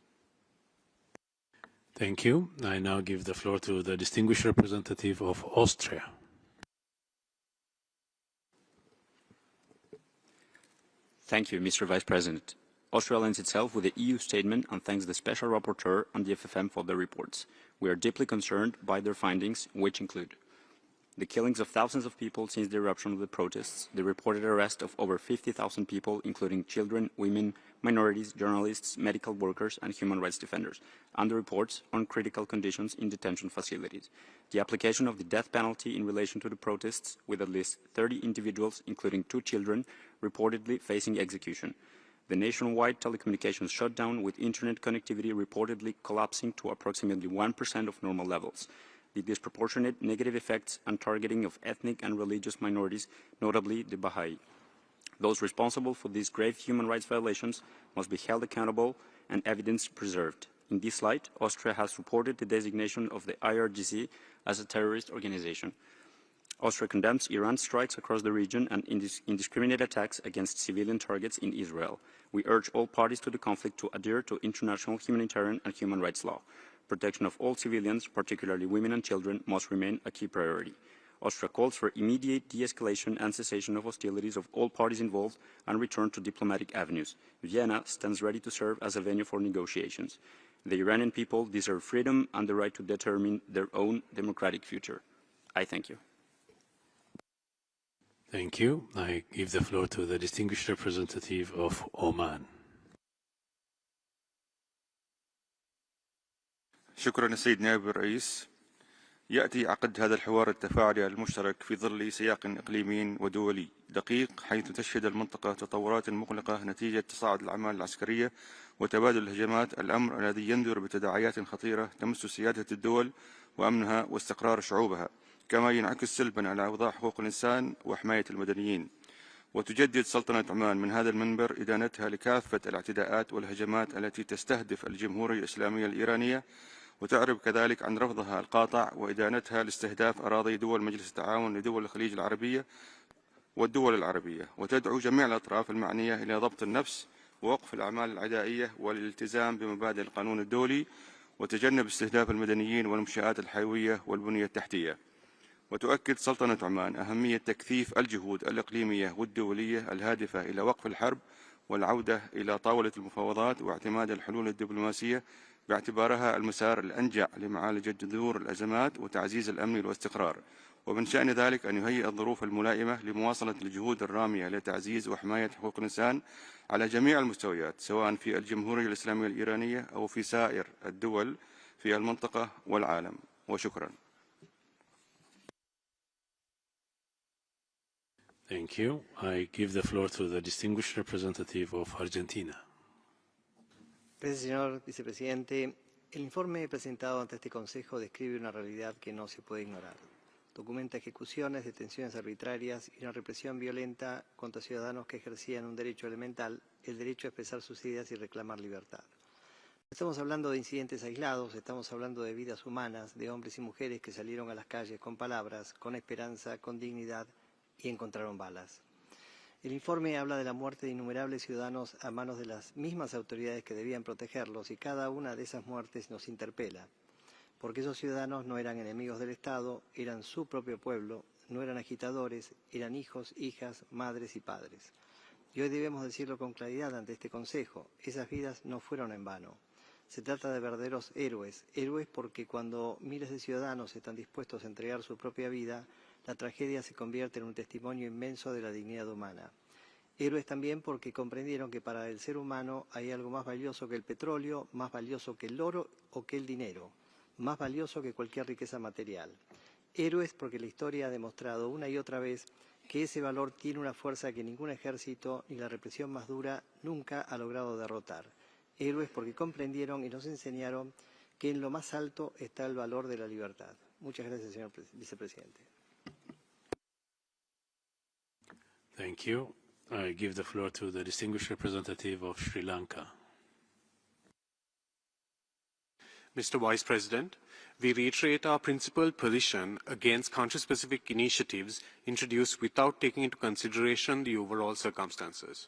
Thank you. I now give the floor to the distinguished representative of Austria. Thank you, Mr. Vice President. Austria aligns itself with the EU statement and thanks the Special Rapporteur on the FFM for their reports. We are deeply concerned by their findings, which include the killings of thousands of people since the eruption of the protests, the reported arrest of over 50,000 people, including children, women, minorities, journalists, medical workers, and human rights defenders, and the reports on critical conditions in detention facilities, the application of the death penalty in relation to the protests, with at least 30 individuals, including 2 children, reportedly facing execution, the nationwide telecommunications shutdown with internet connectivity reportedly collapsing to approximately 1% of normal levels, the disproportionate negative effects and targeting of ethnic and religious minorities, notably the Baha'i. Those responsible for these grave human rights violations must be held accountable and evidence preserved. In this light, Austria has supported the designation of the IRGC as a terrorist organization. Austria condemns Iran's strikes across the region and indiscriminate attacks against civilian targets in Israel. We urge all parties to the conflict to adhere to international humanitarian and human rights law. Protection of all civilians, particularly women and children, must remain a key priority. Austria calls for immediate de-escalation and cessation of hostilities of all parties involved and return to diplomatic avenues. Vienna stands ready to serve as a venue for negotiations. The Iranian people deserve freedom and the right to determine their own democratic future. I thank you. Thank you. I give the floor to the distinguished representative of Oman. شكرا السيد نائب الرئيس. يأتي عقد هذا الحوار التفاعلي المشترك في ظل سياق إقليمي ودولي دقيق، حيث تشهد المنطقة تطورات مقلقة نتيجة تصاعد الأعمال العسكرية وتبادل الهجمات، الأمر الذي ينذر بتداعيات خطيرة تمس سيادة الدول وأمنها واستقرار شعوبها، كما ينعكس سلبا على أوضاع حقوق الإنسان وحماية المدنيين. وتجدد سلطنة عمان من هذا المنبر إدانتها لكافة الاعتداءات والهجمات التي تستهدف الجمهورية الإسلامية الإيرانية، وتعرب كذلك عن رفضها القاطع وإدانتها لاستهداف أراضي دول مجلس التعاون لدول الخليج العربية والدول العربية، وتدعو جميع الأطراف المعنية إلى ضبط النفس ووقف الأعمال العدائية والالتزام بمبادئ القانون الدولي وتجنب استهداف المدنيين والمنشآت الحيوية والبنية التحتية. وتؤكد سلطنة عمان أهمية تكثيف الجهود الإقليمية والدولية الهادفة إلى وقف الحرب والعودة إلى طاولة المفاوضات واعتماد الحلول الدبلوماسية باعتبارها المسار الأنجع لمعالجة جذور الأزمات وتعزيز الأمن والاستقرار، ومن شأن ذلك أن يهيئ الظروف الملائمة لمواصلة الجهود الرامية لتعزيز وحماية حقوق الإنسان على جميع المستويات، سواء في الجمهورية الإسلامية الإيرانية أو في سائر الدول في المنطقة والعالم. وشكرا. Thank you. I give the floor to the distinguished representative of Argentina. Gracias, señor vicepresidente. El informe presentado ante este Consejo describe una realidad que no se puede ignorar. Documenta ejecuciones, detenciones arbitrarias y una represión violenta contra ciudadanos que ejercían un derecho elemental, el derecho a expresar sus ideas y reclamar libertad. No estamos hablando de incidentes aislados, estamos hablando de vidas humanas, de hombres y mujeres que salieron a las calles con palabras, con esperanza, con dignidad y encontraron balas. El informe habla de la muerte de innumerables ciudadanos a manos de las mismas autoridades que debían protegerlos, y cada una de esas muertes nos interpela, porque esos ciudadanos no eran enemigos del Estado, eran su propio pueblo, no eran agitadores, eran hijos, hijas, madres y padres. Y hoy debemos decirlo con claridad ante este Consejo, esas vidas no fueron en vano. Se trata de verdaderos héroes, héroes porque cuando miles de ciudadanos están dispuestos a entregar su propia vida, la tragedia se convierte en un testimonio inmenso de la dignidad humana. Héroes también porque comprendieron que para el ser humano hay algo más valioso que el petróleo, más valioso que el oro o que el dinero, más valioso que cualquier riqueza material. Héroes porque la historia ha demostrado una y otra vez que ese valor tiene una fuerza que ningún ejército ni la represión más dura nunca ha logrado derrotar. Héroes porque comprendieron y nos enseñaron que en lo más alto está el valor de la libertad. Muchas gracias, señor vicepresidente. Thank you. I give the floor to the distinguished representative of Sri Lanka. Mr. Vice President, we reiterate our principled position against country-specific initiatives introduced without taking into consideration the overall circumstances.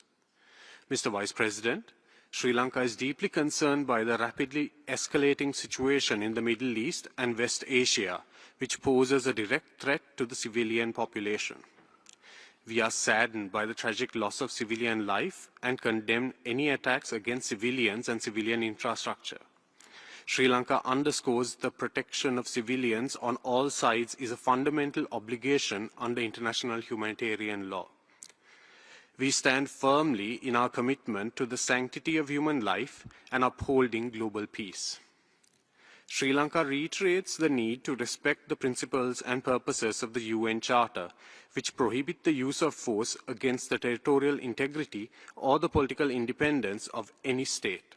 Mr. Vice President, Sri Lanka is deeply concerned by the rapidly escalating situation in the Middle East and West Asia, which poses a direct threat to the civilian population. We are saddened by the tragic loss of civilian life and condemn any attacks against civilians and civilian infrastructure. Sri Lanka underscores the protection of civilians on all sides is a fundamental obligation under international humanitarian law. We stand firmly in our commitment to the sanctity of human life and upholding global peace. Sri Lanka reiterates the need to respect the principles and purposes of the UN Charter, which prohibit the use of force against the territorial integrity or the political independence of any state.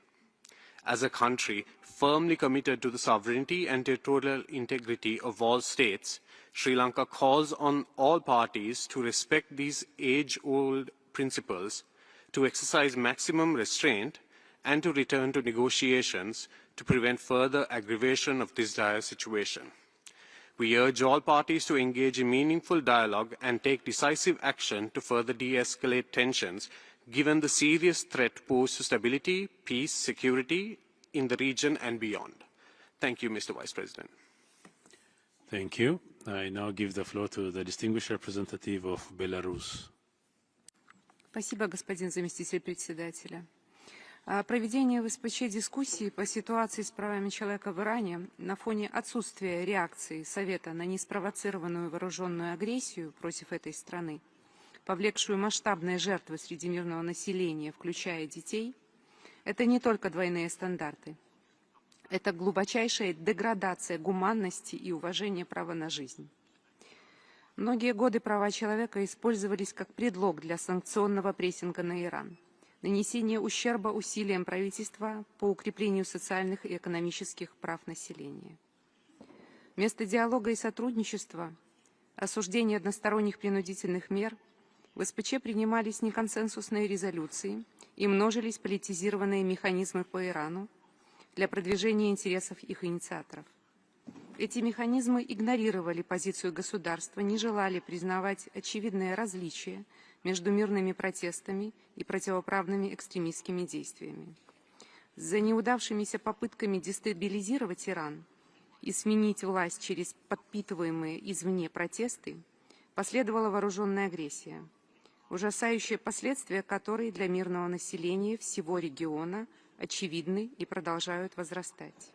As a country firmly committed to the sovereignty and territorial integrity of all states, Sri Lanka calls on all parties to respect these age-old principles, to exercise maximum restraint, and to return to negotiations to prevent further aggravation of this dire situation. We urge all parties to engage in meaningful dialogue and take decisive action to further de-escalate tensions, given the serious threat posed to stability, peace, security in the region and beyond. Thank you, Mr. Vice President. Thank you. I now give the floor to the distinguished representative of Belarus. Спасибо, господин заместитель председателя. Проведение в СПЧ дискуссии по ситуации с правами человека в Иране на фоне отсутствия реакции Совета на неспровоцированную вооруженную агрессию против этой страны, повлекшую масштабные жертвы среди мирного населения, включая детей, это не только двойные стандарты. Это глубочайшая деградация гуманности и уважения права на жизнь. Многие годы права человека использовались как предлог для санкционного прессинга на Иран, нанесения ущерба усилиям правительства по укреплению социальных и экономических прав населения. Вместо диалога и сотрудничества, осуждения односторонних принудительных мер, в СПЧ принимались неконсенсусные резолюции и множились политизированные механизмы по Ирану для продвижения интересов их инициаторов. Эти механизмы игнорировали позицию государства, не желали признавать очевидные различия между мирными протестами и противоправными экстремистскими действиями. За неудавшимися попытками дестабилизировать Иран и сменить власть через подпитываемые извне протесты последовала вооруженная агрессия, ужасающие последствия которой для мирного населения всего региона очевидны и продолжают возрастать.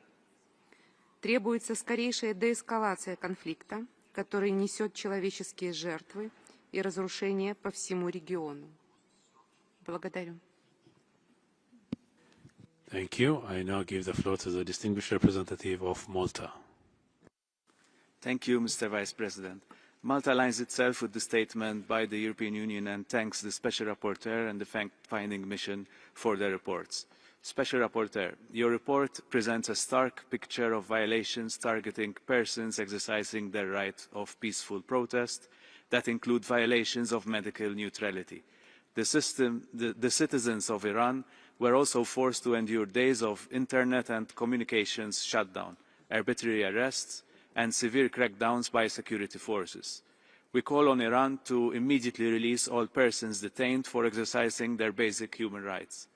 Требуется скорейшая деэскалация конфликта, который несет человеческие жертвы и разрушения по всему региону. Благодарю. Thank you. I now give the floor to the distinguished representative of Malta. Thank you, Mr. Vice President. Malta aligns itself with the statement by the European Union and thanks the Special Rapporteur and the fact-finding mission for their reports. Special Rapporteur, your report presents a stark picture of violations targeting persons exercising their right of peaceful protest that include violations of medical neutrality. The citizens of Iran were also forced to endure days of internet and communications shutdown, arbitrary arrests, and severe crackdowns by security forces. We call on Iran to immediately release all persons detained for exercising their basic human rights.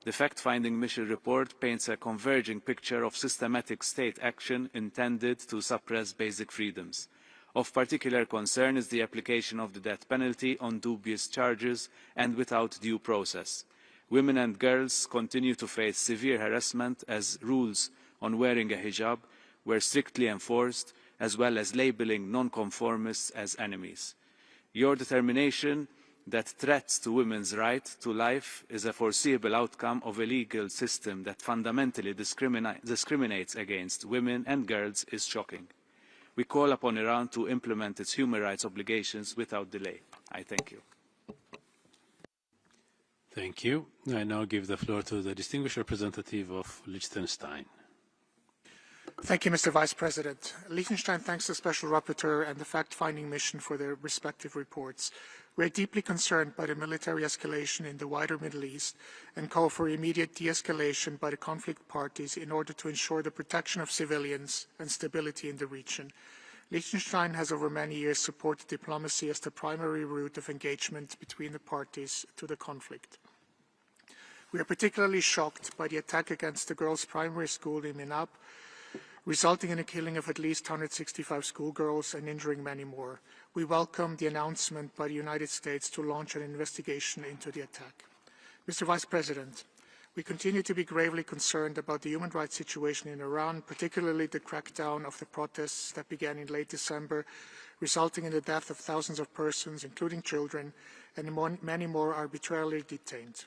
The fact-finding mission report paints a converging picture of systematic state action intended to suppress basic freedoms. Of particular concern is the application of the death penalty on dubious charges and without due process. Women and girls continue to face severe harassment as rules on wearing a hijab were strictly enforced, as well as labelling non-conformists as enemies. Your determination that threats to women's right to life is a foreseeable outcome of a legal system that fundamentally discriminates against women and girls is shocking. We call upon Iran to implement its human rights obligations without delay. I thank you. Thank you. I now give the floor to the distinguished representative of Liechtenstein. Thank you, Mr. Vice President. Liechtenstein thanks the Special Rapporteur and the fact-finding mission for their respective reports. We are deeply concerned by the military escalation in the wider Middle East and call for immediate de-escalation by the conflict parties in order to ensure the protection of civilians and stability in the region. Liechtenstein has over many years supported diplomacy as the primary route of engagement between the parties to the conflict. We are particularly shocked by the attack against the girls' primary school in Minab, resulting in the killing of at least 165 schoolgirls and injuring many more. We welcome the announcement by the United States to launch an investigation into the attack. Mr. Vice President, we continue to be gravely concerned about the human rights situation in Iran, particularly the crackdown of the protests that began in late December, resulting in the death of thousands of persons, including children, and many more arbitrarily detained.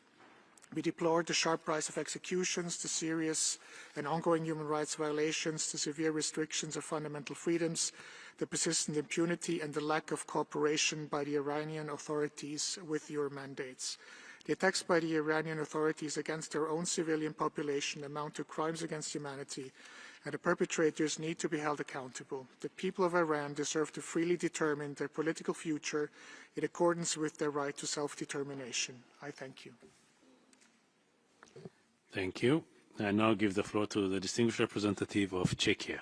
We deplore the sharp rise of executions, the serious and ongoing human rights violations, the severe restrictions of fundamental freedoms, the persistent impunity, and the lack of cooperation by the Iranian authorities with your mandates. The attacks by the Iranian authorities against their own civilian population amount to crimes against humanity, and the perpetrators need to be held accountable. The people of Iran deserve to freely determine their political future in accordance with their right to self-determination. I thank you. Thank you. I now give the floor to the distinguished representative of Czechia.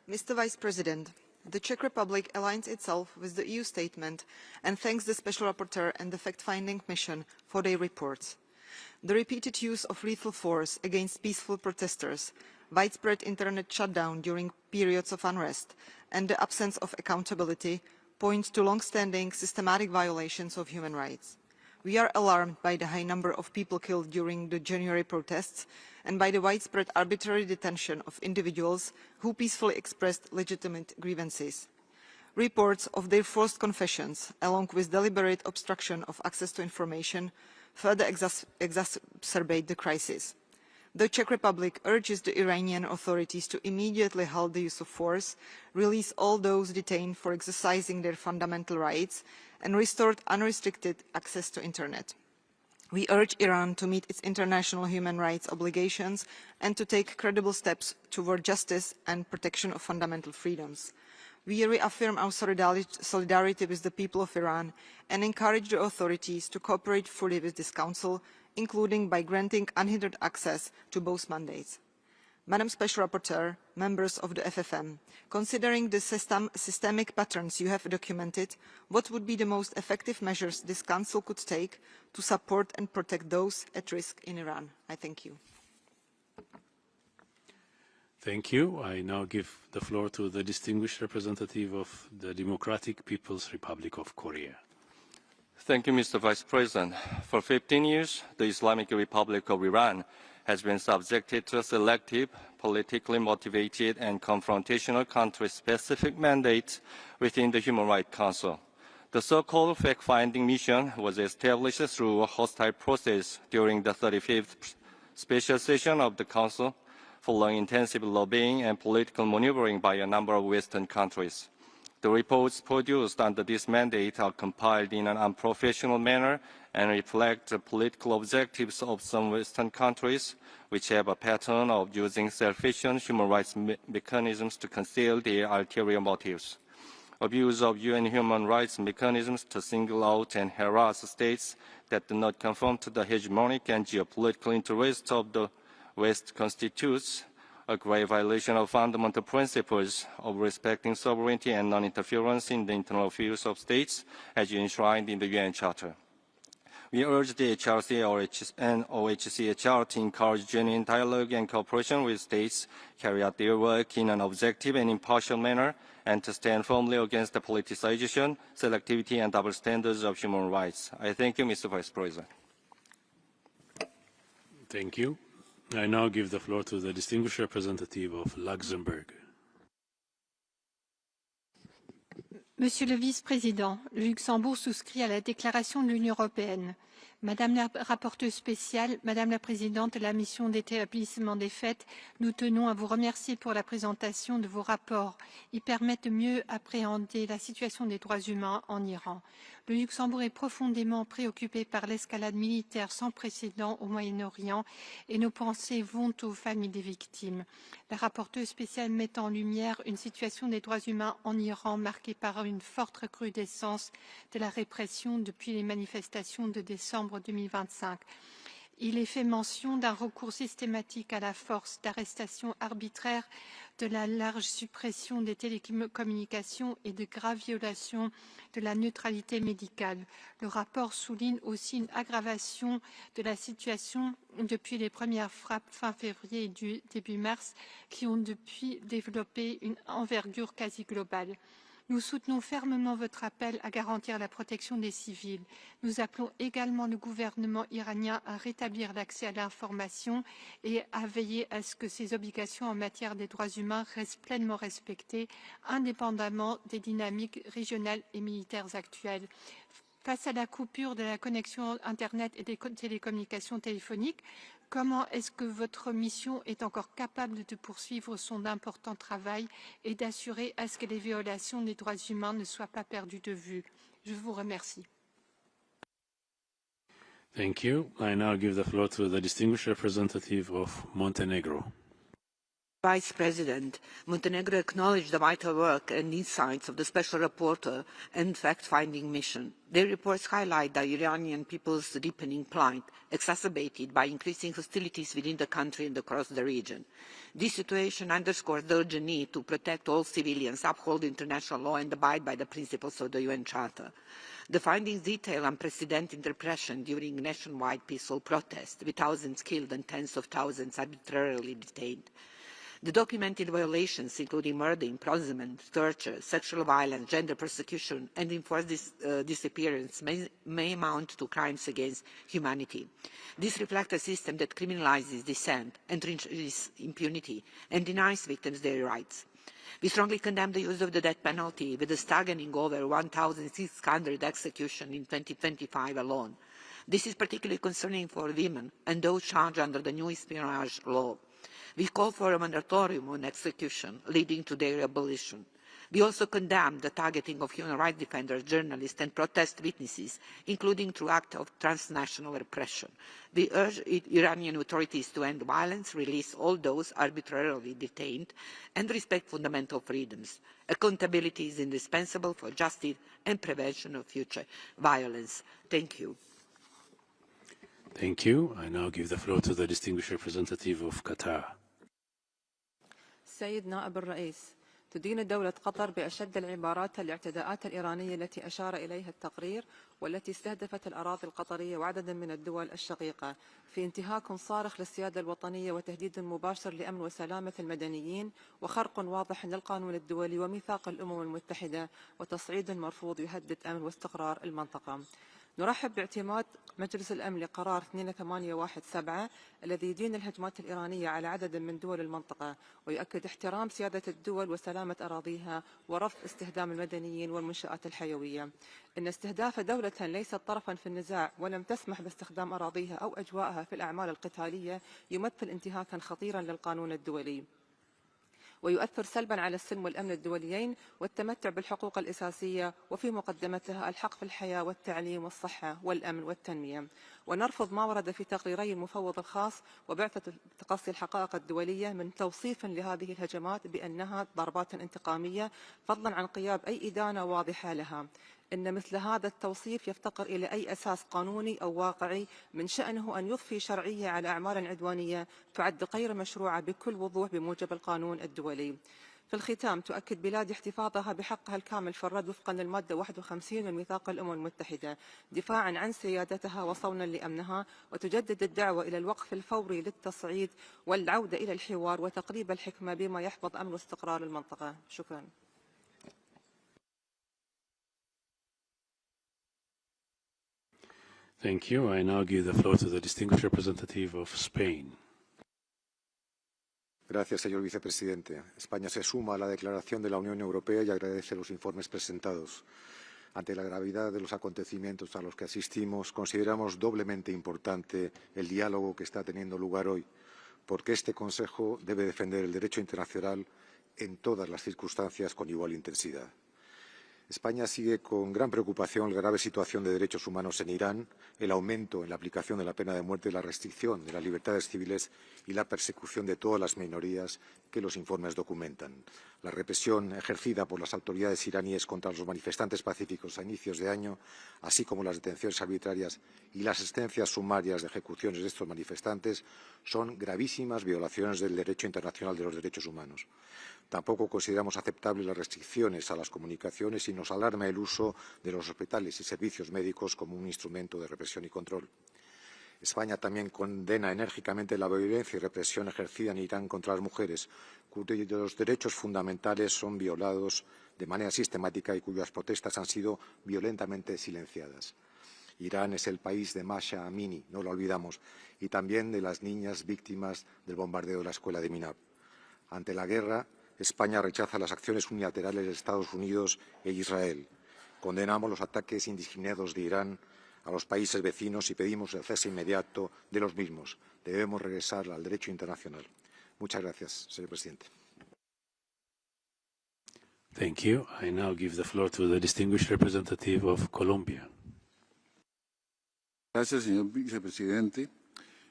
Mr. Vice President, the Czech Republic aligns itself with the EU statement and thanks the Special Rapporteur and the fact-finding mission for their reports. The repeated use of lethal force against peaceful protesters, widespread internet shutdown during periods of unrest, and the absence of accountability point to long-standing systematic violations of human rights. We are alarmed by the high number of people killed during the January protests and by the widespread arbitrary detention of individuals who peacefully expressed legitimate grievances. Reports of their forced confessions, along with deliberate obstruction of access to information, further exacerbate the crisis. The Czech Republic urges the Iranian authorities to immediately halt the use of force, release all those detained for exercising their fundamental rights, and restore unrestricted access to internet. We urge Iran to meet its international human rights obligations and to take credible steps toward justice and protection of fundamental freedoms. We reaffirm our solidarity with the people of Iran and encourage the authorities to cooperate fully with this Council, including by granting unhindered access to both mandates. Madam Special Rapporteur, members of the FFM, considering the systemic patterns you have documented, what would be the most effective measures this Council could take to support and protect those at risk in Iran? I thank you. Thank you. I now give the floor to the distinguished representative of the Democratic People's Republic of Korea. Thank you, Mr. Vice President. For 15 years, the Islamic Republic of Iran has been subjected to a selective, politically motivated and confrontational country-specific mandate within the Human Rights Council. The so-called fact-finding mission was established through a hostile process during the 35th special session of the Council, following intensive lobbying and political maneuvering by a number of Western countries. The reports produced under this mandate are compiled in an unprofessional manner and reflect the political objectives of some Western countries, which have a pattern of using self-efficient human rights mechanisms to conceal their ulterior motives. Abuse of UN human rights mechanisms to single out and harass states that do not conform to the hegemonic and geopolitical interests of the West constitutes a grave violation of fundamental principles of respecting sovereignty and non-interference in the internal affairs of states as enshrined in the UN Charter. We urge the HRC and OHCHR to encourage genuine dialogue and cooperation with states, carry out their work in an objective and impartial manner, and to stand firmly against the politicization, selectivity, and double standards of human rights. I thank you, Mr. Vice President. Thank you. I now give the floor to the distinguished representative of Luxembourg. Monsieur le Vice-président, le Luxembourg souscrit à la déclaration de l'Union européenne. Madame la rapporteure spéciale, Madame la présidente de la mission d'établissement des faits, nous tenons à vous remercier pour la présentation de vos rapports. Ils permettent de mieux appréhender la situation des droits humains en Iran. Le Luxembourg est profondément préoccupé par l'escalade militaire sans précédent au Moyen-Orient et nos pensées vont aux familles des victimes. La rapporteure spéciale met en lumière une situation des droits humains en Iran marquée par une forte recrudescence de la répression depuis les manifestations de décembre 2025. Il est fait mention d'un recours systématique à la force, d'arrestations arbitraires, de la large suppression des télécommunications et de graves violations de la neutralité médicale. Le rapport souligne aussi une aggravation de la situation depuis les premières frappes fin février et début mars qui ont depuis développé une envergure quasi globale. Nous soutenons fermement votre appel à garantir la protection des civils. Nous appelons également le gouvernement iranien à rétablir l'accès à l'information et à veiller à ce que ses obligations en matière des droits humains restent pleinement respectées, indépendamment des dynamiques régionales et militaires actuelles. Face à la coupure de la connexion Internet et des télécommunications téléphoniques, comment est-ce que votre mission est encore capable de poursuivre son important travail et d'assurer à ce que les violations des droits humains ne soient pas perdues de vue? Je vous remercie. Thank you. I now give the floor to the distinguished representative of Montenegro. Vice President, Montenegro acknowledged the vital work and insights of the Special Rapporteur and fact-finding mission. Their reports highlight the Iranian people's deepening plight, exacerbated by increasing hostilities within the country and across the region. This situation underscores the urgent need to protect all civilians, uphold international law, and abide by the principles of the UN Charter. The findings detail unprecedented repression during nationwide peaceful protests, with thousands killed and tens of thousands arbitrarily detained. The documented violations, including murder, imprisonment, torture, sexual violence, gender persecution, and enforced disappearance, may amount to crimes against humanity. This reflects a system that criminalizes dissent, entrenches impunity, and denies victims their rights. We strongly condemn the use of the death penalty, with a staggering over 1,600 executions in 2025 alone. This is particularly concerning for women and those charged under the new espionage law. We call for a moratorium on execution, leading to their abolition. We also condemn the targeting of human rights defenders, journalists and protest witnesses, including through acts of transnational repression. We urge Iranian authorities to end violence, release all those arbitrarily detained, and respect fundamental freedoms. Accountability is indispensable for justice and prevention of future violence. Thank you. Thank you. I now give the floor to the distinguished representative of Qatar. السيد نائب الرئيس، تدين دولة قطر بأشد العبارات الاعتداءات الإيرانية التي أشار إليها التقرير والتي استهدفت الأراضي القطرية وعددا من الدول الشقيقة في انتهاك صارخ للسيادة الوطنية وتهديد مباشر لأمن وسلامة المدنيين وخرق واضح للقانون الدولي وميثاق الأمم المتحدة وتصعيد مرفوض يهدد أمن واستقرار المنطقة. نرحب باعتماد مجلس الأمن لقرار 2817 الذي يدين الهجمات الإيرانية على عدد من دول المنطقة ويؤكد احترام سيادة الدول وسلامة أراضيها ورفض استخدام المدنيين والمنشآت الحيوية. إن استهداف دولة ليست طرفا في النزاع ولم تسمح باستخدام أراضيها أو أجوائها في الأعمال القتالية يمثل انتهاكا خطيرا للقانون الدولي ويؤثر سلبا على السلم والأمن الدوليين والتمتع بالحقوق الأساسية وفي مقدمتها الحق في الحياة والتعليم والصحة والأمن والتنمية. ونرفض ما ورد في تقريري المفوض الخاص وبعثة تقصي الحقائق الدولية من توصيف لهذه الهجمات بأنها ضربات انتقامية فضلا عن غياب أي إدانة واضحة لها. إن مثل هذا التوصيف يفتقر إلى أي أساس قانوني أو واقعي من شأنه أن يضفي شرعية على أعمال عدوانية تعد غير مشروعة بكل وضوح بموجب القانون الدولي. في الختام تؤكد بلادي احتفاظها بحقها الكامل في الرد وفقا للمادة 51 من ميثاق الأمم المتحدة دفاعا عن سيادتها وصونا لأمنها وتجدد الدعوة إلى الوقف الفوري للتصعيد والعودة إلى الحوار وتقريب الحكمة بما يحفظ أمن واستقرار المنطقة. شكرا. Thank you. I now give the floor to the distinguished representative of Spain. Gracias, señor vicepresidente. España se suma a la declaración de la Unión Europea y agradece los informes presentados. Ante la gravedad de los acontecimientos a los que asistimos, consideramos doblemente importante el diálogo que está teniendo lugar hoy, porque este Consejo debe defender el derecho internacional en todas las circunstancias con igual intensidad. España sigue con gran preocupación la grave situación de derechos humanos en Irán, el aumento en la aplicación de la pena de muerte, la restricción de las libertades civiles y la persecución de todas las minorías que los informes documentan. La represión ejercida por las autoridades iraníes contra los manifestantes pacíficos a inicios de año, así como las detenciones arbitrarias y las sentencias sumarias de ejecuciones de estos manifestantes, son gravísimas violaciones del derecho internacional de los derechos humanos. Tampoco consideramos aceptables las restricciones a las comunicaciones y nos alarma el uso de los hospitales y servicios médicos como un instrumento de represión y control. España también condena enérgicamente la violencia y represión ejercida en Irán contra las mujeres, cuyos derechos fundamentales son violados de manera sistemática y cuyas protestas han sido violentamente silenciadas. Irán es el país de Masha Amini, no lo olvidamos, y también de las niñas víctimas del bombardeo de la escuela de Minab. Ante la guerra, España rechaza las acciones unilaterales de Estados Unidos e Israel. Condenamos los ataques indiscriminados de Irán a los países vecinos y pedimos el cese inmediato de los mismos. Debemos regresar al derecho internacional. Muchas gracias, señor presidente. Thank you. I now give the floor to the distinguished representative of Colombia. Gracias, señor vicepresidente.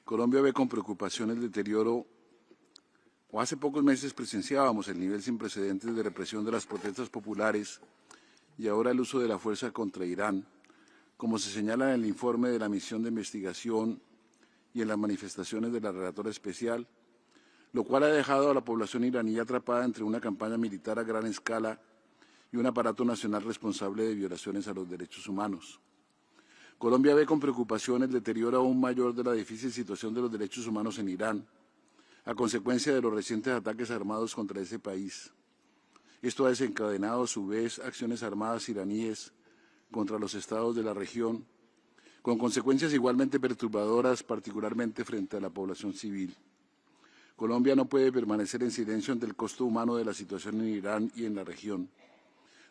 Colombia ve con preocupación el deterioro. Hace pocos meses presenciábamos el nivel sin precedentes de represión de las protestas populares y ahora el uso de la fuerza contra Irán, como se señala en el informe de la misión de investigación y en las manifestaciones de la relatora especial, lo cual ha dejado a la población iraní atrapada entre una campaña militar a gran escala y un aparato nacional responsable de violaciones a los derechos humanos. Colombia ve con preocupación el deterioro aún mayor de la difícil situación de los derechos humanos en Irán, a consecuencia de los recientes ataques armados contra ese país. Esto ha desencadenado a su vez acciones armadas iraníes contra los estados de la región, con consecuencias igualmente perturbadoras, particularmente frente a la población civil. Colombia no puede permanecer en silencio ante el costo humano de la situación en Irán y en la región.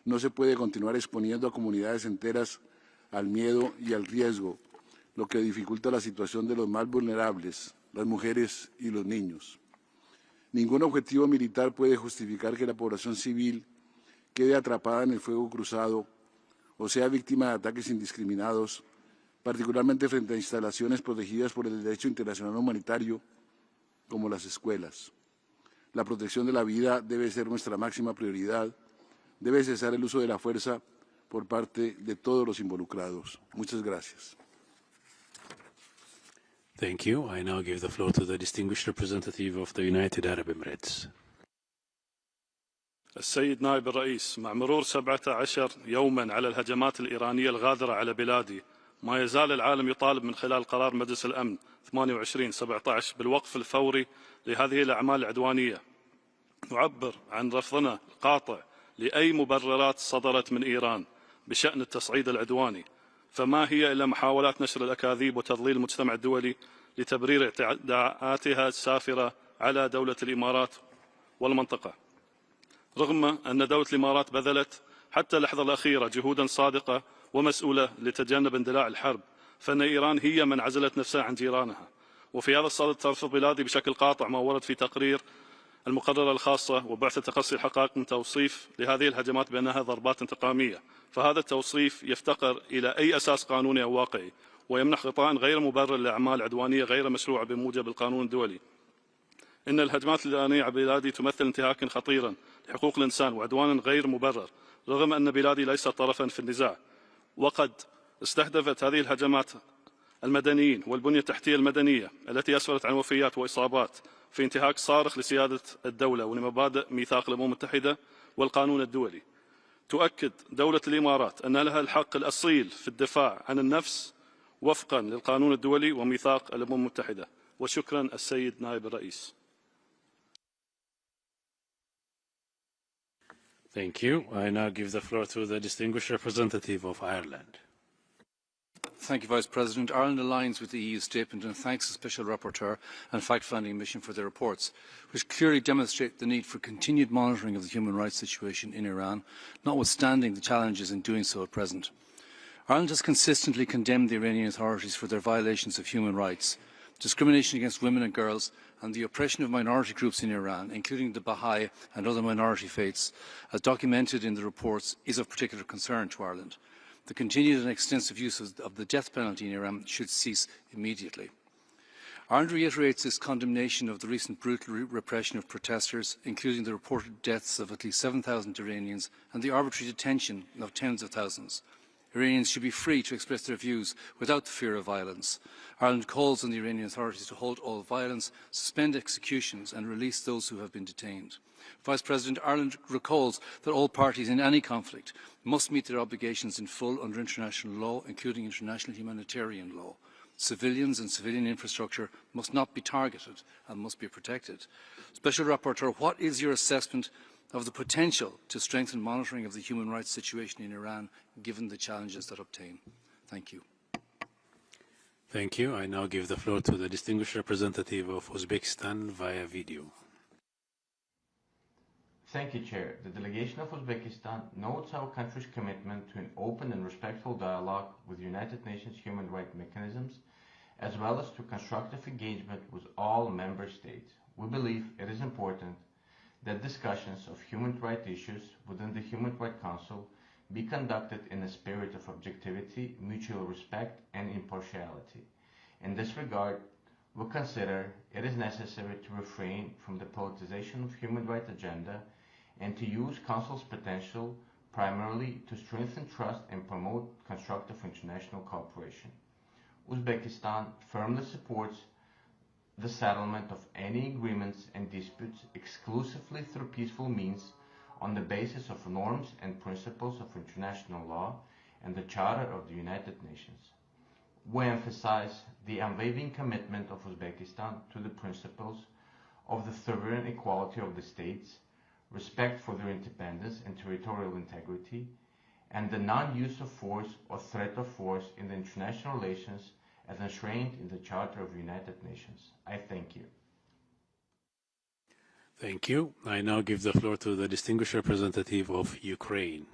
No se puede continuar exponiendo a comunidades enteras al miedo y al riesgo, lo que dificulta la situación de los más vulnerables, las mujeres y los niños. Ningún objetivo militar puede justificar que la población civil quede atrapada en el fuego cruzado o sea víctima de ataques indiscriminados, particularmente frente a instalaciones protegidas por el derecho internacional humanitario, como las escuelas. La protección de la vida debe ser nuestra máxima prioridad. Debe cesar el uso de la fuerza por parte de todos los involucrados. Muchas gracias. Thank you. I now give the floor to the distinguished representative of the United Arab Emirates. السيد نائب الرئيس، مع مرور 17 يوما على الهجمات الإيرانية الغادرة على بلادي، ما يزال العالم يطالب من خلال قرار مجلس الأمن 28/17 بالوقف الفوري لهذه الأعمال العدوانية. نعبر عن رفضنا القاطع لأي مبررات صدرت من إيران بشأن التصعيد العدواني، فما هي إلا محاولات نشر الأكاذيب وتضليل المجتمع الدولي لتبرير اعتداءاتها السافرة على دولة الإمارات والمنطقة. رغم أن دولة الإمارات بذلت حتى اللحظة الأخيرة جهودا صادقة ومسؤولة لتجنب اندلاع الحرب، فإن إيران هي من عزلت نفسها عن جيرانها. وفي هذا الصدد ترفض بلادي بشكل قاطع ما ورد في تقرير المقررة الخاصة وبعثة تقصي الحقائق من توصيف لهذه الهجمات بأنها ضربات انتقامية، فهذا التوصيف يفتقر إلى أي أساس قانوني أو واقعي، ويمنح غطاء غير مبرر لأعمال عدوانية غير مشروعة بموجب القانون الدولي. إن الهجمات الإيرانية على بلادي تمثل انتهاكا خطيرا لحقوق الإنسان وعدوانا غير مبرر، رغم أن بلادي ليست طرفا في النزاع، وقد استهدفت هذه الهجمات المدنيين والبنية التحتية المدنية التي أسفرت عن وفيات وإصابات في انتهاك صارخ لسيادة الدولة ولمبادئ ميثاق الأمم المتحدة والقانون الدولي. تؤكد دولة الإمارات أن لها الحق الأصيل في الدفاع عن النفس وفقا للقانون الدولي وميثاق الأمم المتحدة. وشكرا السيد نائب الرئيس. Thank you. I now give the floor to the distinguished representative of Ireland. Thank you, Vice President. Ireland aligns with the EU statement and thanks the Special Rapporteur and Fact-Finding Mission for their reports, which clearly demonstrate the need for continued monitoring of the human rights situation in Iran, notwithstanding the challenges in doing so at present. Ireland has consistently condemned the Iranian authorities for their violations of human rights, discrimination against women and girls, and the oppression of minority groups in Iran, including the Baha'i and other minority faiths, as documented in the reports, is of particular concern to Ireland. The continued and extensive use of the death penalty in Iran should cease immediately. Ireland reiterates its condemnation of the recent brutal repression of protesters, including the reported deaths of at least 7,000 Iranians and the arbitrary detention of tens of thousands. Iranians should be free to express their views without the fear of violence. Ireland calls on the Iranian authorities to halt all violence, suspend executions and release those who have been detained. Vice President, Ireland recalls that all parties in any conflict must meet their obligations in full under international law, including international humanitarian law. Civilians and civilian infrastructure must not be targeted and must be protected. Special Rapporteur, what is your assessment of the potential to strengthen monitoring of the human rights situation in Iran, given the challenges that obtain? Thank you. Thank you. I now give the floor to the distinguished representative of Uzbekistan via video. Thank you, Chair. The delegation of Uzbekistan notes our country's commitment to an open and respectful dialogue with United Nations human rights mechanisms, as well as to constructive engagement with all member states. We believe it is important that discussions of human rights issues within the Human Rights Council be conducted in a spirit of objectivity, mutual respect, and impartiality. In this regard, we consider it is necessary to refrain from the politicization of human rights agenda and to use Council's potential primarily to strengthen trust and promote constructive international cooperation. Uzbekistan firmly supports the settlement of any agreements and disputes exclusively through peaceful means on the basis of norms and principles of international law and the Charter of the United Nations. We emphasize the unwavering commitment of Uzbekistan to the principles of the sovereign equality of the states, respect for their independence and territorial integrity, and the non-use of force or threat of force in the international relations as enshrined in the Charter of the United Nations. I thank you. Thank you. I now give the floor to the distinguished representative of Ukraine.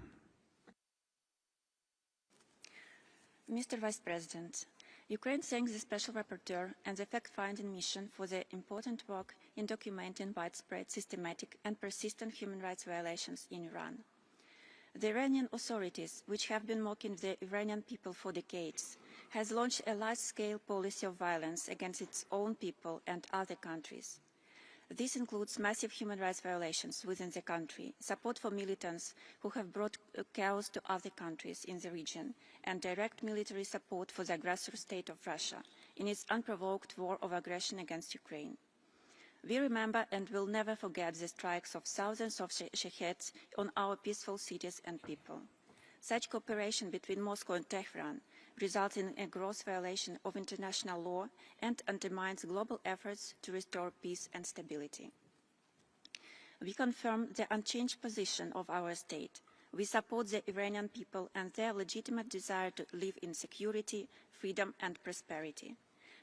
Mr. Vice President, Ukraine thanks the Special Rapporteur and the fact-finding mission for their important work in documenting widespread, systematic and persistent human rights violations in Iran. The Iranian authorities, which have been mocking the Iranian people for decades, has launched a large-scale policy of violence against its own people and other countries. This includes massive human rights violations within the country, support for militants who have brought chaos to other countries in the region, and direct military support for the aggressor state of Russia in its unprovoked war of aggression against Ukraine. We remember and will never forget the strikes of thousands of shaheeds on our peaceful cities and people. Such cooperation between Moscow and Tehran results in a gross violation of international law and undermines global efforts to restore peace and stability. We confirm the unchanged position of our state. We support the Iranian people and their legitimate desire to live in security, freedom and prosperity.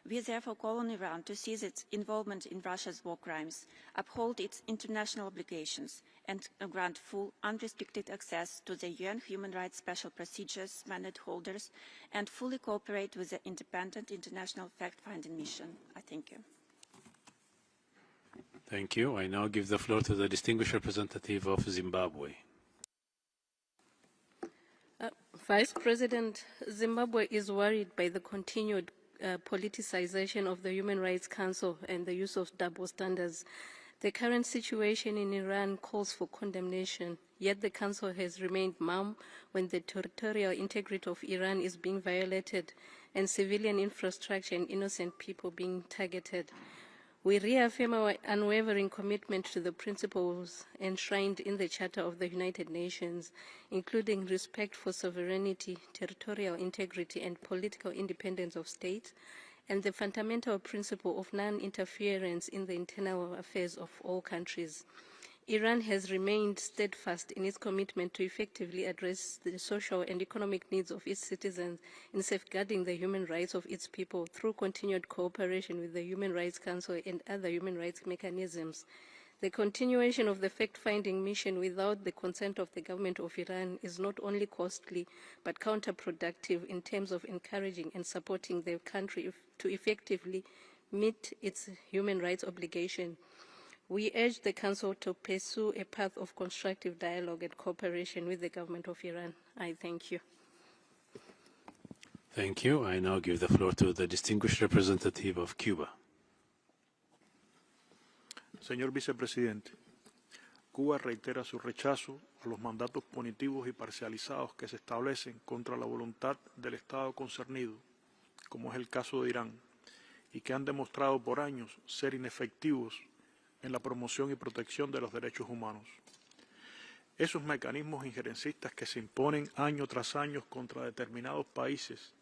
We therefore call on Iran to cease its involvement in Russia's war crimes, uphold its international obligations, and grant full, unrestricted access to the UN Human Rights Special Procedures mandate holders, and fully cooperate with the independent international fact-finding mission. I thank you. Thank you. I now give the floor to the distinguished representative of Zimbabwe. Vice President, Zimbabwe is worried by the continued politicization of the Human Rights Council and the use of double standards. The current situation in Iran calls for condemnation, yet the Council has remained mum when the territorial integrity of Iran is being violated and civilian infrastructure and innocent people being targeted. We reaffirm our unwavering commitment to the principles enshrined in the Charter of the United Nations, including respect for sovereignty, territorial integrity, and political independence of states, and the fundamental principle of non-interference in the internal affairs of all countries. Iran has remained steadfast in its commitment to effectively address the social and economic needs of its citizens in safeguarding the human rights of its people through continued cooperation with the Human Rights Council and other human rights mechanisms. The continuation of the fact-finding mission without the consent of the government of Iran is not only costly but counterproductive in terms of encouraging and supporting the country to effectively meet its human rights obligation. We urge the Council to pursue a path of constructive dialogue and cooperation with the government of Iran. I thank you. Thank you. I now give the floor to the distinguished representative of Cuba. Señor Vicepresidente, Cuba reitera su rechazo a los mandatos punitivos y parcializados que se establecen contra la voluntad del Estado concernido, como es el caso de Irán, y que han demostrado por años ser inefectivos en la promoción y protección de los derechos humanos. Esos mecanismos injerencistas que se imponen año tras año contra determinados países,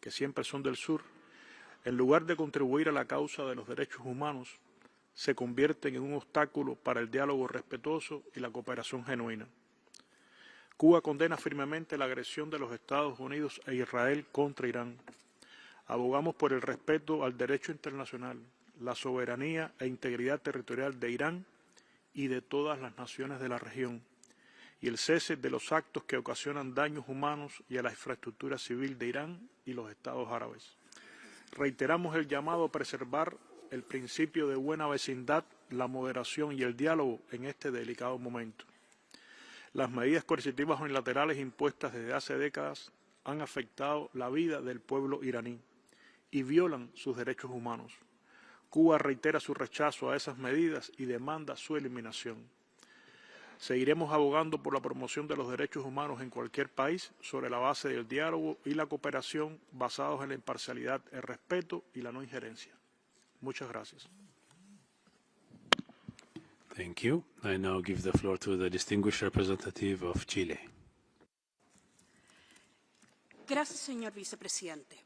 que siempre son del sur, en lugar de contribuir a la causa de los derechos humanos, se convierten en un obstáculo para el diálogo respetuoso y la cooperación genuina. Cuba condena firmemente la agresión de los Estados Unidos e Israel contra Irán. Abogamos por el respeto al derecho internacional, la soberanía e integridad territorial de Irán y de todas las naciones de la región, y el cese de los actos que ocasionan daños humanos y a la infraestructura civil de Irán y los Estados árabes. Reiteramos el llamado a preservar el principio de buena vecindad, la moderación y el diálogo en este delicado momento. Las medidas coercitivas unilaterales impuestas desde hace décadas han afectado la vida del pueblo iraní y violan sus derechos humanos. Cuba reitera su rechazo a esas medidas y demanda su eliminación. Seguiremos abogando por la promoción de los derechos humanos en cualquier país sobre la base del diálogo y la cooperación basados en la imparcialidad, el respeto y la no injerencia. Muchas gracias. Thank you. I now give the floor to the distinguished representative of Chile. Gracias, señor vicepresidente.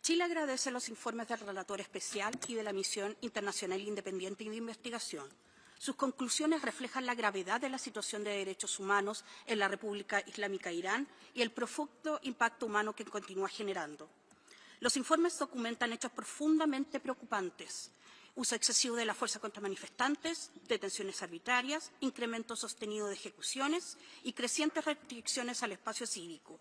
Chile agradece los informes del relator especial y de la Misión Internacional Independiente de Investigación. Sus conclusiones reflejan la gravedad de la situación de derechos humanos en la República Islámica de Irán y el profundo impacto humano que continúa generando. Los informes documentan hechos profundamente preocupantes. uso excesivo de la fuerza contra manifestantes, detenciones arbitrarias, incremento sostenido de ejecuciones y crecientes restricciones al espacio cívico.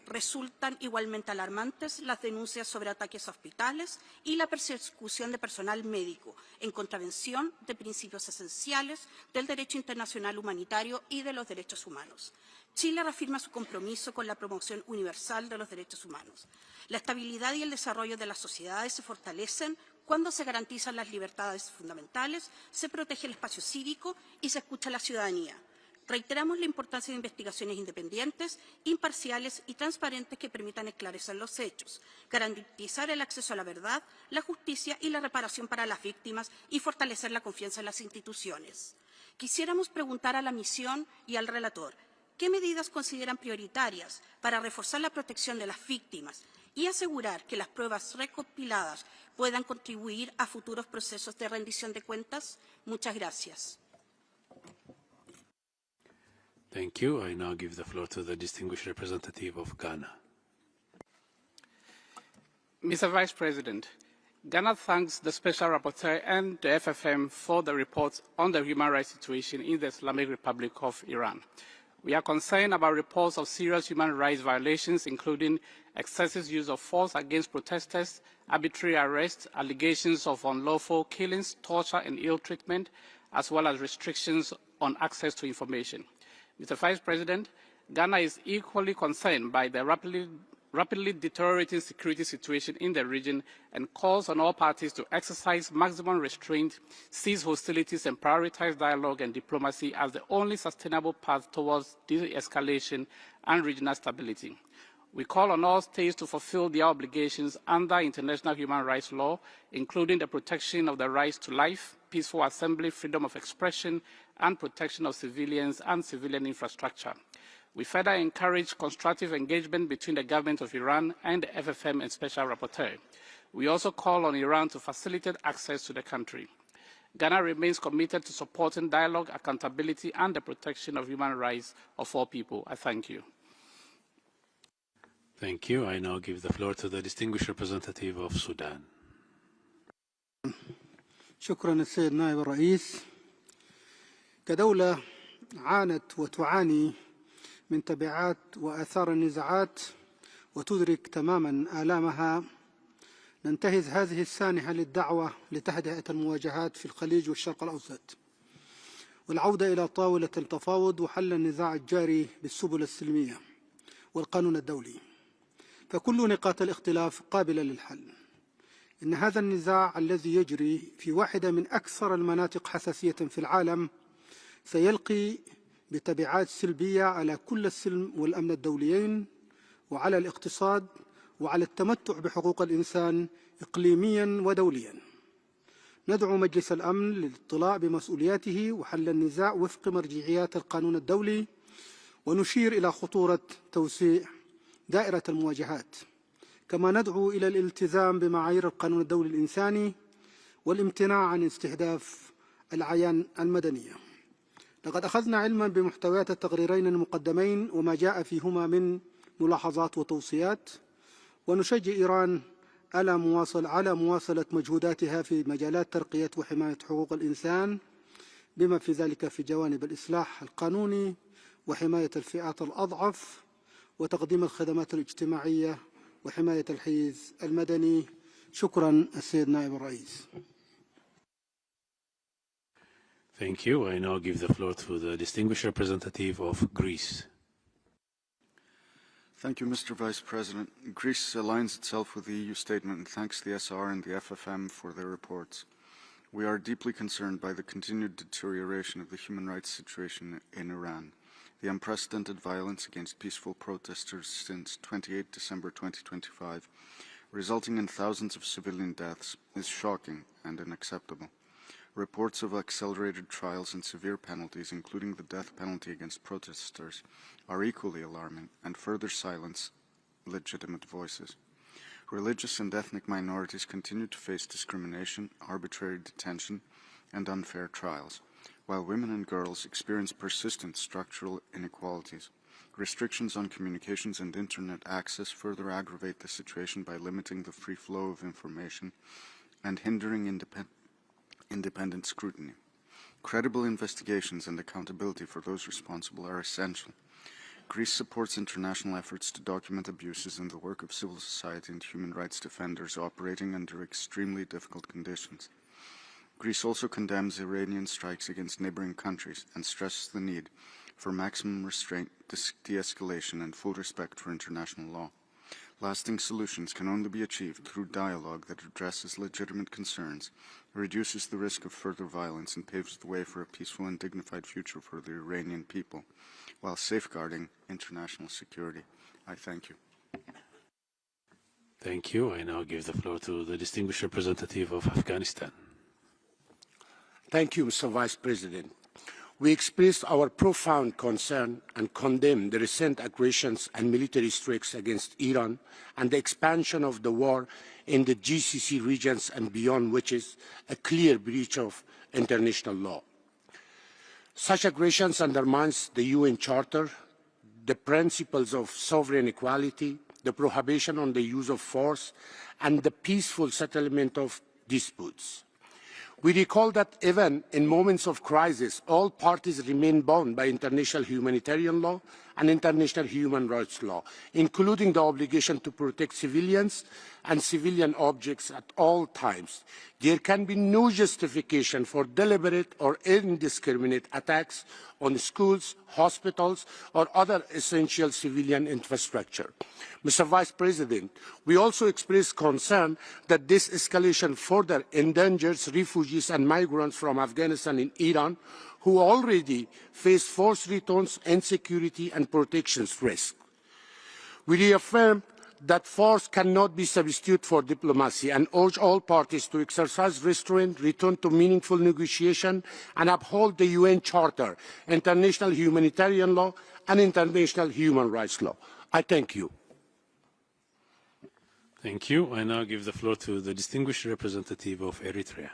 Resultan igualmente alarmantes las denuncias sobre ataques a hospitales y la persecución de personal médico, en contravención de principios esenciales del derecho internacional humanitario y de los derechos humanos. Chile reafirma su compromiso con la promoción universal de los derechos humanos. La estabilidad y el desarrollo de las sociedades se fortalecen cuando se garantizan las libertades fundamentales, se protege el espacio cívico y se escucha a la ciudadanía. Reiteramos la importancia de investigaciones independientes, imparciales y transparentes que permitan esclarecer los hechos, garantizar el acceso a la verdad, la justicia y la reparación para las víctimas y fortalecer la confianza en las instituciones. Quisiéramos preguntar a la misión y al relator, ¿qué medidas consideran prioritarias para reforzar la protección de las víctimas y asegurar que las pruebas recopiladas puedan contribuir a futuros procesos de rendición de cuentas? Muchas gracias. Thank you. I now give the floor to the distinguished representative of Ghana. Mr. Vice President, Ghana thanks the Special Rapporteur and the FFM for the report on the human rights situation in the Islamic Republic of Iran. We are concerned about reports of serious human rights violations, including excessive use of force against protesters, arbitrary arrests, allegations of unlawful killings, torture and ill treatment, as well as restrictions on access to information. Mr. Vice President, Ghana is equally concerned by the rapidly deteriorating security situation in the region and calls on all parties to exercise maximum restraint, cease hostilities and prioritize dialogue and diplomacy as the only sustainable path towards de-escalation and regional stability. We call on all states to fulfill their obligations under international human rights law, including the protection of the rights to life, peaceful assembly, freedom of expression, and protection of civilians and civilian infrastructure. We further encourage constructive engagement between the government of Iran and the FFM and Special Rapporteur. We also call on Iran to facilitate access to the country. Ghana remains committed to supporting dialogue, accountability, and the protection of human rights of all people. I thank you. Thank you. I now give the floor to the distinguished representative of Sudan. شكرا السيد نائب الرئيس. كدولة عانت وتعاني من تبعات وآثار النزاعات وتدرك تماما آلامها، ننتهز هذه السانحة للدعوة لتهدئة المواجهات في الخليج والشرق الأوسط والعودة إلى طاولة التفاوض وحل النزاع الجاري بالسبل السلمية والقانون الدولي، فكل نقاط الاختلاف قابلة للحل. إن هذا النزاع الذي يجري في واحدة من أكثر المناطق حساسية في العالم سيلقي بتبعات سلبية على كل السلم والأمن الدوليين وعلى الاقتصاد وعلى التمتع بحقوق الإنسان إقليميا ودوليا. ندعو مجلس الأمن للاطلاع بمسؤولياته وحل النزاع وفق مرجعيات القانون الدولي، ونشير إلى خطورة توسيع دائرة المواجهات، كما ندعو إلى الالتزام بمعايير القانون الدولي الإنساني والامتناع عن استهداف الأعيان المدنية. لقد أخذنا علما بمحتويات التقريرين المقدمين وما جاء فيهما من ملاحظات وتوصيات، ونشجع إيران على مواصلة مجهوداتها في مجالات ترقية وحماية حقوق الإنسان، بما في ذلك في جوانب الإصلاح القانوني وحماية الفئات الأضعف وتقديم الخدمات الاجتماعية وحماية الحيز المدني. شكرا السيد نائب الرئيس. Thank you. I now give the floor to the distinguished representative of Greece. Thank you, Mr. Vice President. Greece aligns itself with the EU statement and thanks the SR and the FFM for their reports. We are deeply concerned by the continued deterioration of the human rights situation in Iran. The unprecedented violence against peaceful protesters since 28 December 2025, resulting in thousands of civilian deaths, is shocking and unacceptable. Reports of accelerated trials and severe penalties, including the death penalty against protesters, are equally alarming and further silence legitimate voices. Religious and ethnic minorities continue to face discrimination, arbitrary detention, and unfair trials, while women and girls experience persistent structural inequalities. Restrictions on communications and internet access further aggravate the situation by limiting the free flow of information and hindering independent scrutiny. Credible investigations and accountability for those responsible are essential. Greece supports international efforts to document abuses in the work of civil society and human rights defenders operating under extremely difficult conditions. Greece also condemns Iranian strikes against neighboring countries and stresses the need for maximum restraint, de-escalation, and full respect for international law. Lasting solutions can only be achieved through dialogue that addresses legitimate concerns, reduces the risk of further violence, and paves the way for a peaceful and dignified future for the Iranian people, while safeguarding international security. I thank you. Thank you. I now give the floor to the distinguished representative of Afghanistan. Thank you, Mr. Vice President. We express our profound concern and condemn the recent aggressions and military strikes against Iran and the expansion of the war in the GCC regions and beyond, which is a clear breach of international law. Such aggressions undermines the UN Charter, the principles of sovereign equality, the prohibition on the use of force, and the peaceful settlement of disputes. We recall that even in moments of crisis, all parties remain bound by international humanitarian law and international human rights law, including the obligation to protect civilians and civilian objects at all times. There can be no justification for deliberate or indiscriminate attacks on schools, hospitals, or other essential civilian infrastructure. Mr. Vice President, we also express concern that this escalation further endangers refugees and migrants from Afghanistan and Iran who already face forced returns, insecurity, and protection risk. We reaffirm that force cannot be substituted for diplomacy and urge all parties to exercise restraint, return to meaningful negotiation, and uphold the UN Charter, international humanitarian law, and international human rights law. I thank you. Thank you. I now give the floor to the distinguished representative of Eritrea.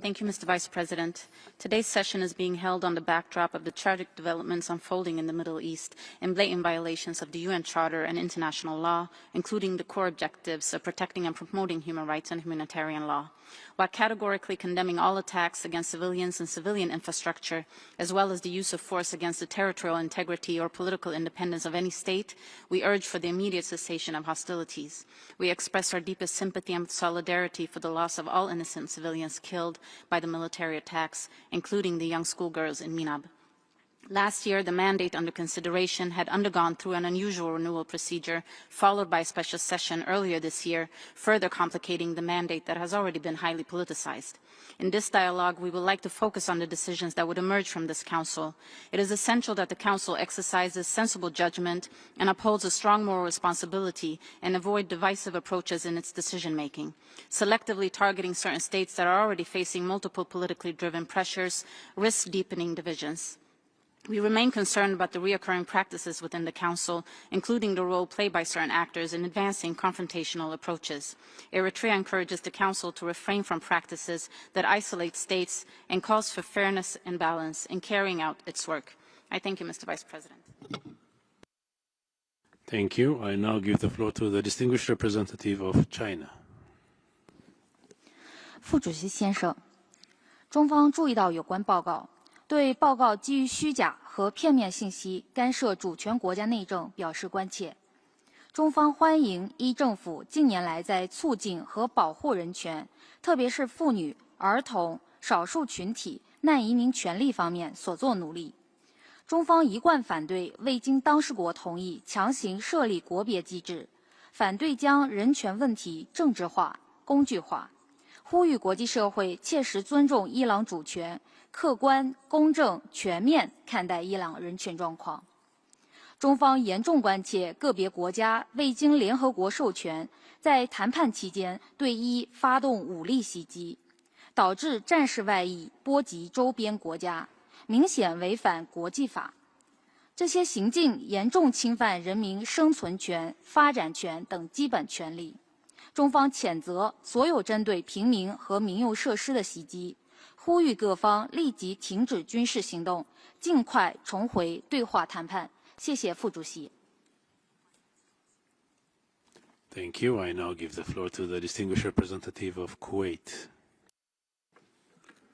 Thank you, Mr. Vice President. Today's session is being held on the backdrop of the tragic developments unfolding in the Middle East and blatant violations of the UN Charter and international law, including the core objectives of protecting and promoting human rights and humanitarian law. While categorically condemning all attacks against civilians and civilian infrastructure, as well as the use of force against the territorial integrity or political independence of any state, we urge for the immediate cessation of hostilities. We express our deepest sympathy and solidarity for the loss of all innocent civilians killed by the military attacks, including the young schoolgirls in Minab. Last year, the mandate under consideration had undergone through an unusual renewal procedure, followed by a special session earlier this year, further complicating the mandate that has already been highly politicized. In this dialogue, we would like to focus on the decisions that would emerge from this Council. It is essential that the Council exercises sensible judgment and upholds a strong moral responsibility and avoid divisive approaches in its decision-making. Selectively targeting certain states that are already facing multiple politically driven pressures risks deepening divisions. We remain concerned about the reoccurring practices within the Council, including the role played by certain actors in advancing confrontational approaches. Eritrea encourages the Council to refrain from practices that isolate states and calls for fairness and balance in carrying out its work. I thank you, Mr. Vice President. Thank you. I now give the floor to the distinguished representative of China. 副主席先生，中方注意到有关报告。 对报告基于虚假和片面信息干涉主权国家内政表示关切。中方欢迎伊政府近年来在促进和保护人权，特别是妇女、儿童、少数群体、难移民权利方面所做努力。中方一贯反对未经当事国同意强行设立国别机制，反对将人权问题政治化、工具化，呼吁国际社会切实尊重伊朗主权。 客观、公正、全面看待伊朗人权状况。中方严重关切个别国家未经联合国授权，在谈判期间对伊发动武力袭击，导致战事外溢，波及周边国家，明显违反国际法。这些行径严重侵犯人民生存权、发展权等基本权利。中方谴责所有针对平民和民用设施的袭击。 呼吁各方立即停止军事行动，尽快重回对话谈判。谢谢副主席。Thank you. I now give the floor to the distinguished representative of Kuwait.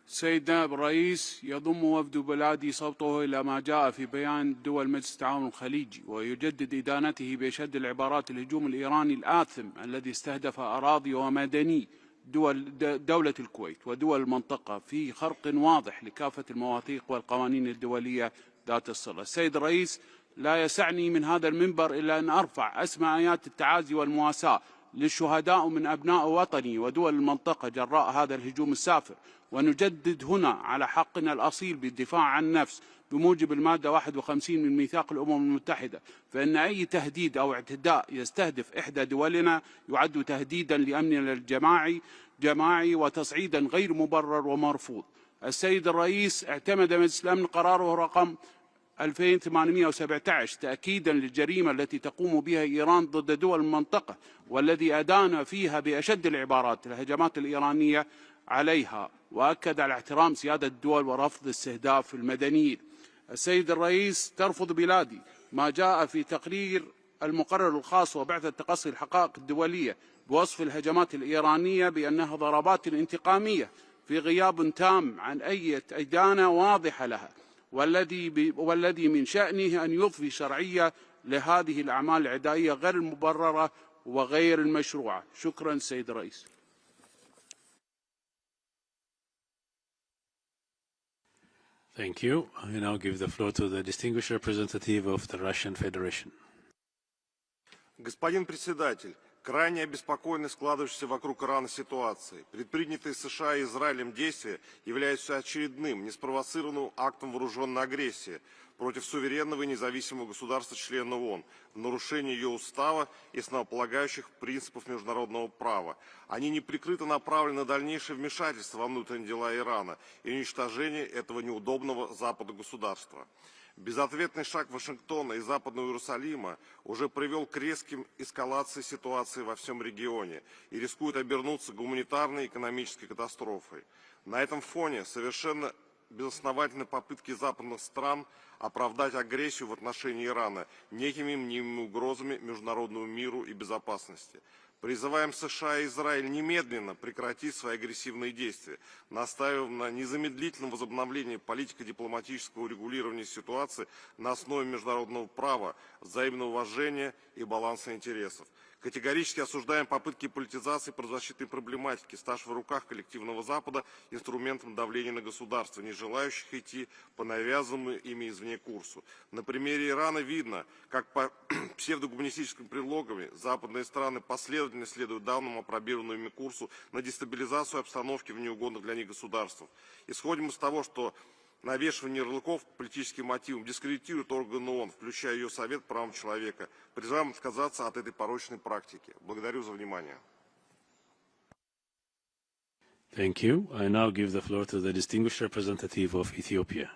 سيد نائب الرئيس، يضم وفد بلادي صوته إلى ما جاء في بيان دول مجلس التعاون الخليجي، ويجدد إدانته بأشد العبارات الهجوم الإيراني الآثم الذي استهدف أراضي ومدني دولة الكويت ودول المنطقة في خرق واضح لكافة المواثيق والقوانين الدولية ذات الصلة. السيد الرئيس، لا يسعني من هذا المنبر إلا أن أرفع أسمى آيات التعازي والمواساة للشهداء من أبناء وطني ودول المنطقة جراء هذا الهجوم السافر، ونجدد هنا على حقنا الأصيل بالدفاع عن النفس بموجب المادة 51 من ميثاق الأمم المتحدة، فإن أي تهديد أو اعتداء يستهدف إحدى دولنا يعد تهديدا لأمننا الجماعي وتصعيدا غير مبرر ومرفوض. السيد الرئيس، اعتمد مجلس الأمن قراره رقم 2817 تأكيدا للجريمة التي تقوم بها إيران ضد دول المنطقة، والذي أدان فيها بأشد العبارات الهجمات الإيرانية عليها، وأكد على احترام سيادة الدول ورفض استهداف المدنيين. السيد الرئيس، ترفض بلادي ما جاء في تقرير المقرر الخاص وبعثة تقصي الحقائق الدولية بوصف الهجمات الإيرانية بأنها ضربات انتقامية في غياب تام عن أي إدانة واضحة لها، والذي من شأنه أن يضفي شرعية لهذه الأعمال العدائية غير المبررة وغير المشروعة. شكرا سيد الرئيس. Thank you. I now give the floor to the distinguished representative of the Russian Federation. Господин председатель, крайне обеспокоены складывающейся вокруг Ирана ситуацией. Предпринятые США и Израилем действия являются очередным, неспровоцированным актом вооруженной агрессии против суверенного и независимого государства-члена ООН в нарушении ее устава и основополагающих принципов международного права. Они неприкрыто направлены на дальнейшее вмешательство во внутренние дела Ирана и уничтожение этого неудобного Западу государства. Безответный шаг Вашингтона и Западного Иерусалима уже привел к резким эскалации ситуации во всем регионе и рискует обернуться гуманитарной и экономической катастрофой. На этом фоне совершенно безосновательны попытки западных стран оправдать агрессию в отношении Ирана некими мнимыми угрозами международному миру и безопасности. Призываем США и Израиль немедленно прекратить свои агрессивные действия, настаиваем на незамедлительном возобновлении политико-дипломатического урегулирования ситуации на основе международного права, взаимного уважения и баланса интересов. Категорически осуждаем попытки политизации правозащитной проблематики, ставшей в руках коллективного Запада инструментом давления на государства, не желающих идти по навязанному ими извне курсу. На примере Ирана видно, как по псевдогуманистическим предлогам западные страны последовательно следуют данному опробированному ими курсу на дестабилизацию обстановки в неугодных для них государствах. Исходим из того, что навешивание ярлыков политическим мотивом дискредитирует органы ООН, включая ее Совет по правам человека. Призываем отказаться от этой порочной практики. Благодарю за внимание. Thank you. I now give the floor to the distinguished representative of Ethiopia.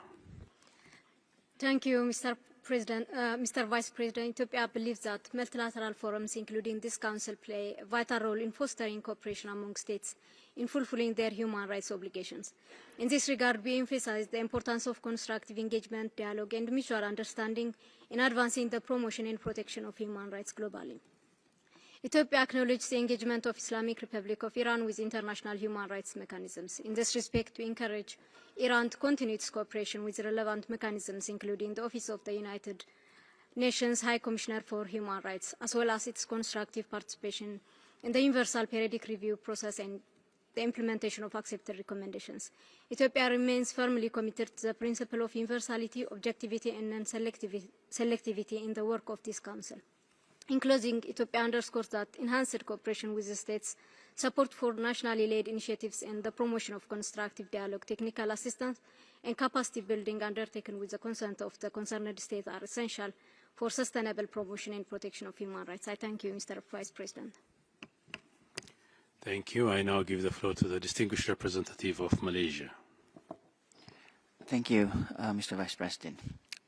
Thank you, Mr. President. Mr. Vice President, Ethiopia believes that multilateral forums, including this Council, play a vital role in fostering cooperation among states in fulfilling their human rights obligations. In this regard, we emphasize the importance of constructive engagement, dialogue, and mutual understanding in advancing the promotion and protection of human rights globally. Ethiopia acknowledges the engagement of Islamic Republic of Iran with international human rights mechanisms. In this respect, we encourage Iran to continue its cooperation with relevant mechanisms, including the Office of the United Nations High Commissioner for Human Rights, as well as its constructive participation in the Universal Periodic Review process and the implementation of accepted recommendations. Ethiopia remains firmly committed to the principle of universality, objectivity, and non-selectivity in the work of this Council. In closing, Ethiopia underscores that enhanced cooperation with the states, support for nationally led initiatives, and the promotion of constructive dialogue, technical assistance, and capacity building undertaken with the consent of the concerned state are essential for sustainable promotion and protection of human rights. I thank you, Mr. Vice President. Thank you. I now give the floor to the distinguished representative of Malaysia. Thank you, Mr. Vice President.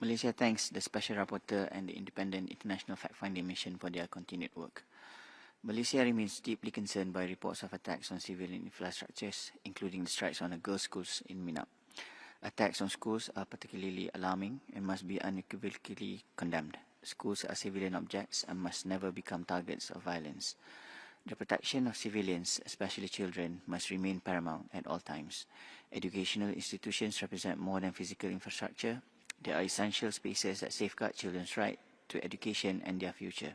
Malaysia thanks the Special Rapporteur and the Independent International Fact-Finding Mission for their continued work. Malaysia remains deeply concerned by reports of attacks on civilian infrastructures, including the strikes on the girls' schools in Minang. Attacks on schools are particularly alarming and must be unequivocally condemned. schools are civilian objects and must never become targets of violence. The protection of civilians, especially children, must remain paramount at all times. Educational institutions represent more than physical infrastructure. They are essential spaces that safeguard children's right to education and their future.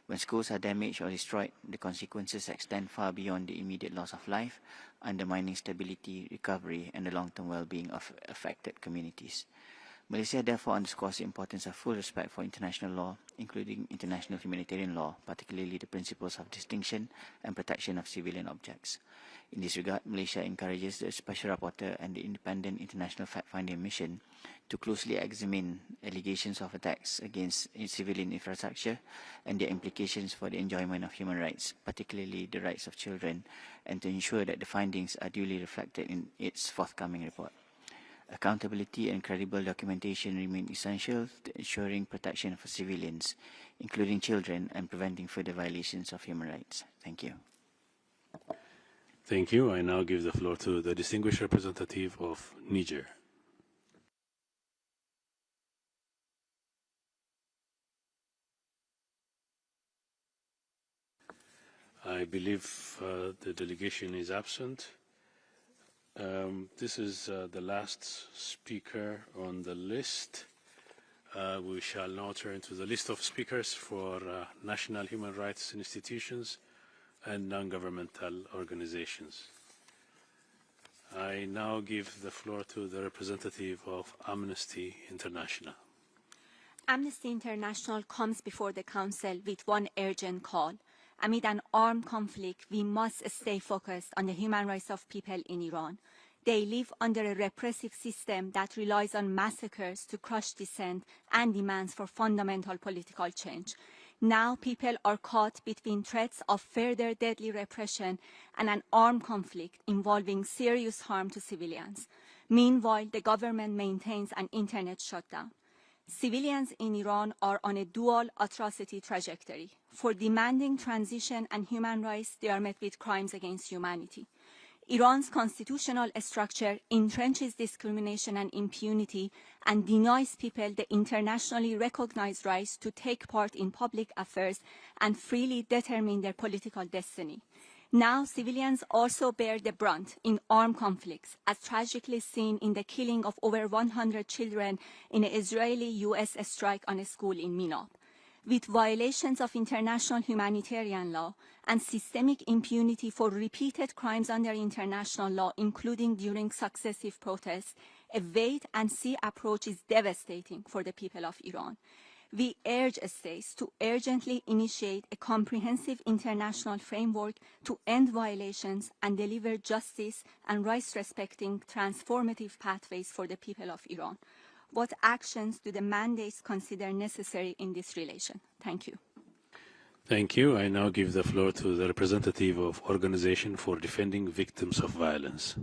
When schools are damaged or destroyed, the consequences extend far beyond the immediate loss of life, undermining stability, recovery, and the long-term well-being of affected communities. Malaysia therefore underscores the importance of full respect for international law, including international humanitarian law, particularly the principles of distinction and protection of civilian objects. In this regard, Malaysia encourages the Special Rapporteur and the Independent International Fact-Finding Mission to closely examine allegations of attacks against civilian infrastructure and their implications for the enjoyment of human rights, particularly the rights of children, and to ensure that the findings are duly reflected in its forthcoming report. Accountability and credible documentation remain essential to ensuring protection for civilians, including children, and preventing further violations of human rights. Thank you. Thank you. I now give the floor to the distinguished representative of Niger. I believe the delegation is absent. This is the last speaker on the list. We shall now turn to the list of speakers for national human rights institutions and non-governmental organizations. I now give the floor to the representative of Amnesty International. Amnesty International comes before the Council with one urgent call. Amid an armed conflict, we must stay focused on the human rights of people in Iran. They live under a repressive system that relies on massacres to crush dissent and demands for fundamental political change. Now people are caught between threats of further deadly repression and an armed conflict involving serious harm to civilians. Meanwhile, the government maintains an internet shutdown. Civilians in Iran are on a dual atrocity trajectory. For demanding transition and human rights, they are met with crimes against humanity. Iran's constitutional structure entrenches discrimination and impunity and denies people the internationally recognized rights to take part in public affairs and freely determine their political destiny. Now, civilians also bear the brunt in armed conflicts, as tragically seen in the killing of over 100 children in an Israeli-US strike on a school in Minab. With violations of international humanitarian law and systemic impunity for repeated crimes under international law, including during successive protests, a wait-and-see approach is devastating for the people of Iran. We urge states to urgently initiate a comprehensive international framework to end violations and deliver justice and rights-respecting transformative pathways for the people of Iran. What actions do the mandates consider necessary in this relation? Thank you. Thank you. I now give the floor to the representative of Organization for Defending Victims of Violence.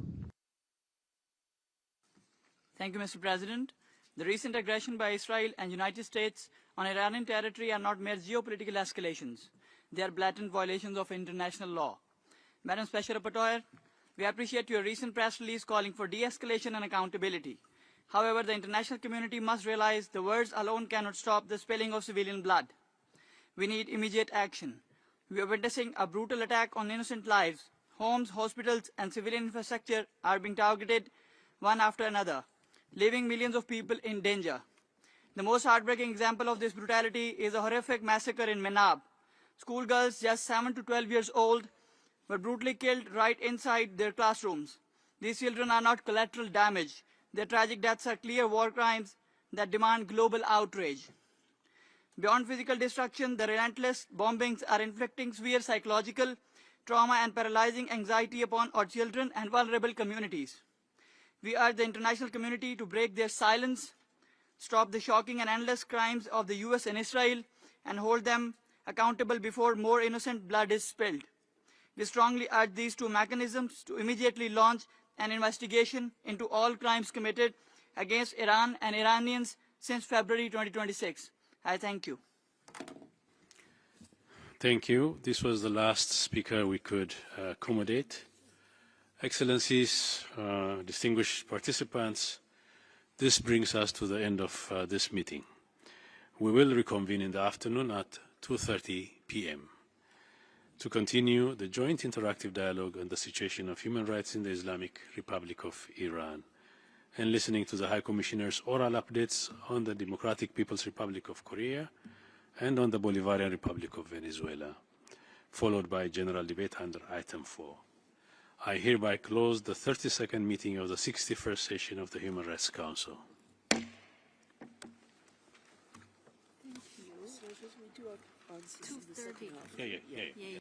Thank you, Mr. President. The recent aggression by Israel and United States on Iranian territory are not mere geopolitical escalations. They are blatant violations of international law. Madam Special Rapporteur, we appreciate your recent press release calling for de-escalation and accountability. However, the international community must realize the words alone cannot stop the spilling of civilian blood. We need immediate action. We are witnessing a brutal attack on innocent lives. Homes, hospitals, and civilian infrastructure are being targeted one after another, leaving millions of people in danger. The most heartbreaking example of this brutality is a horrific massacre in Minab. Schoolgirls just 7 to 12 years old were brutally killed right inside their classrooms. These children are not collateral damage. Their tragic deaths are clear war crimes that demand global outrage. Beyond physical destruction, the relentless bombings are inflicting severe psychological trauma and paralyzing anxiety upon our children and vulnerable communities. We urge the international community to break their silence, stop the shocking and endless crimes of the US and Israel, and hold them accountable before more innocent blood is spilled. We strongly urge these two mechanisms to immediately launch an investigation into all crimes committed against Iran and Iranians since February 2026. I thank you. Thank you. This was the last speaker we could accommodate. Excellencies, distinguished participants, this brings us to the end of this meeting. We will reconvene in the afternoon at 2:30 p.m. to continue the joint interactive dialogue on the situation of human rights in the Islamic Republic of Iran, and listening to the High Commissioner's oral updates on the Democratic People's Republic of Korea and on the Bolivarian Republic of Venezuela, followed by general debate under item 4. I hereby close the 32nd meeting of the 61st session of the Human Rights Council. Thank you. So I guess we do our answers in the second half. Yeah.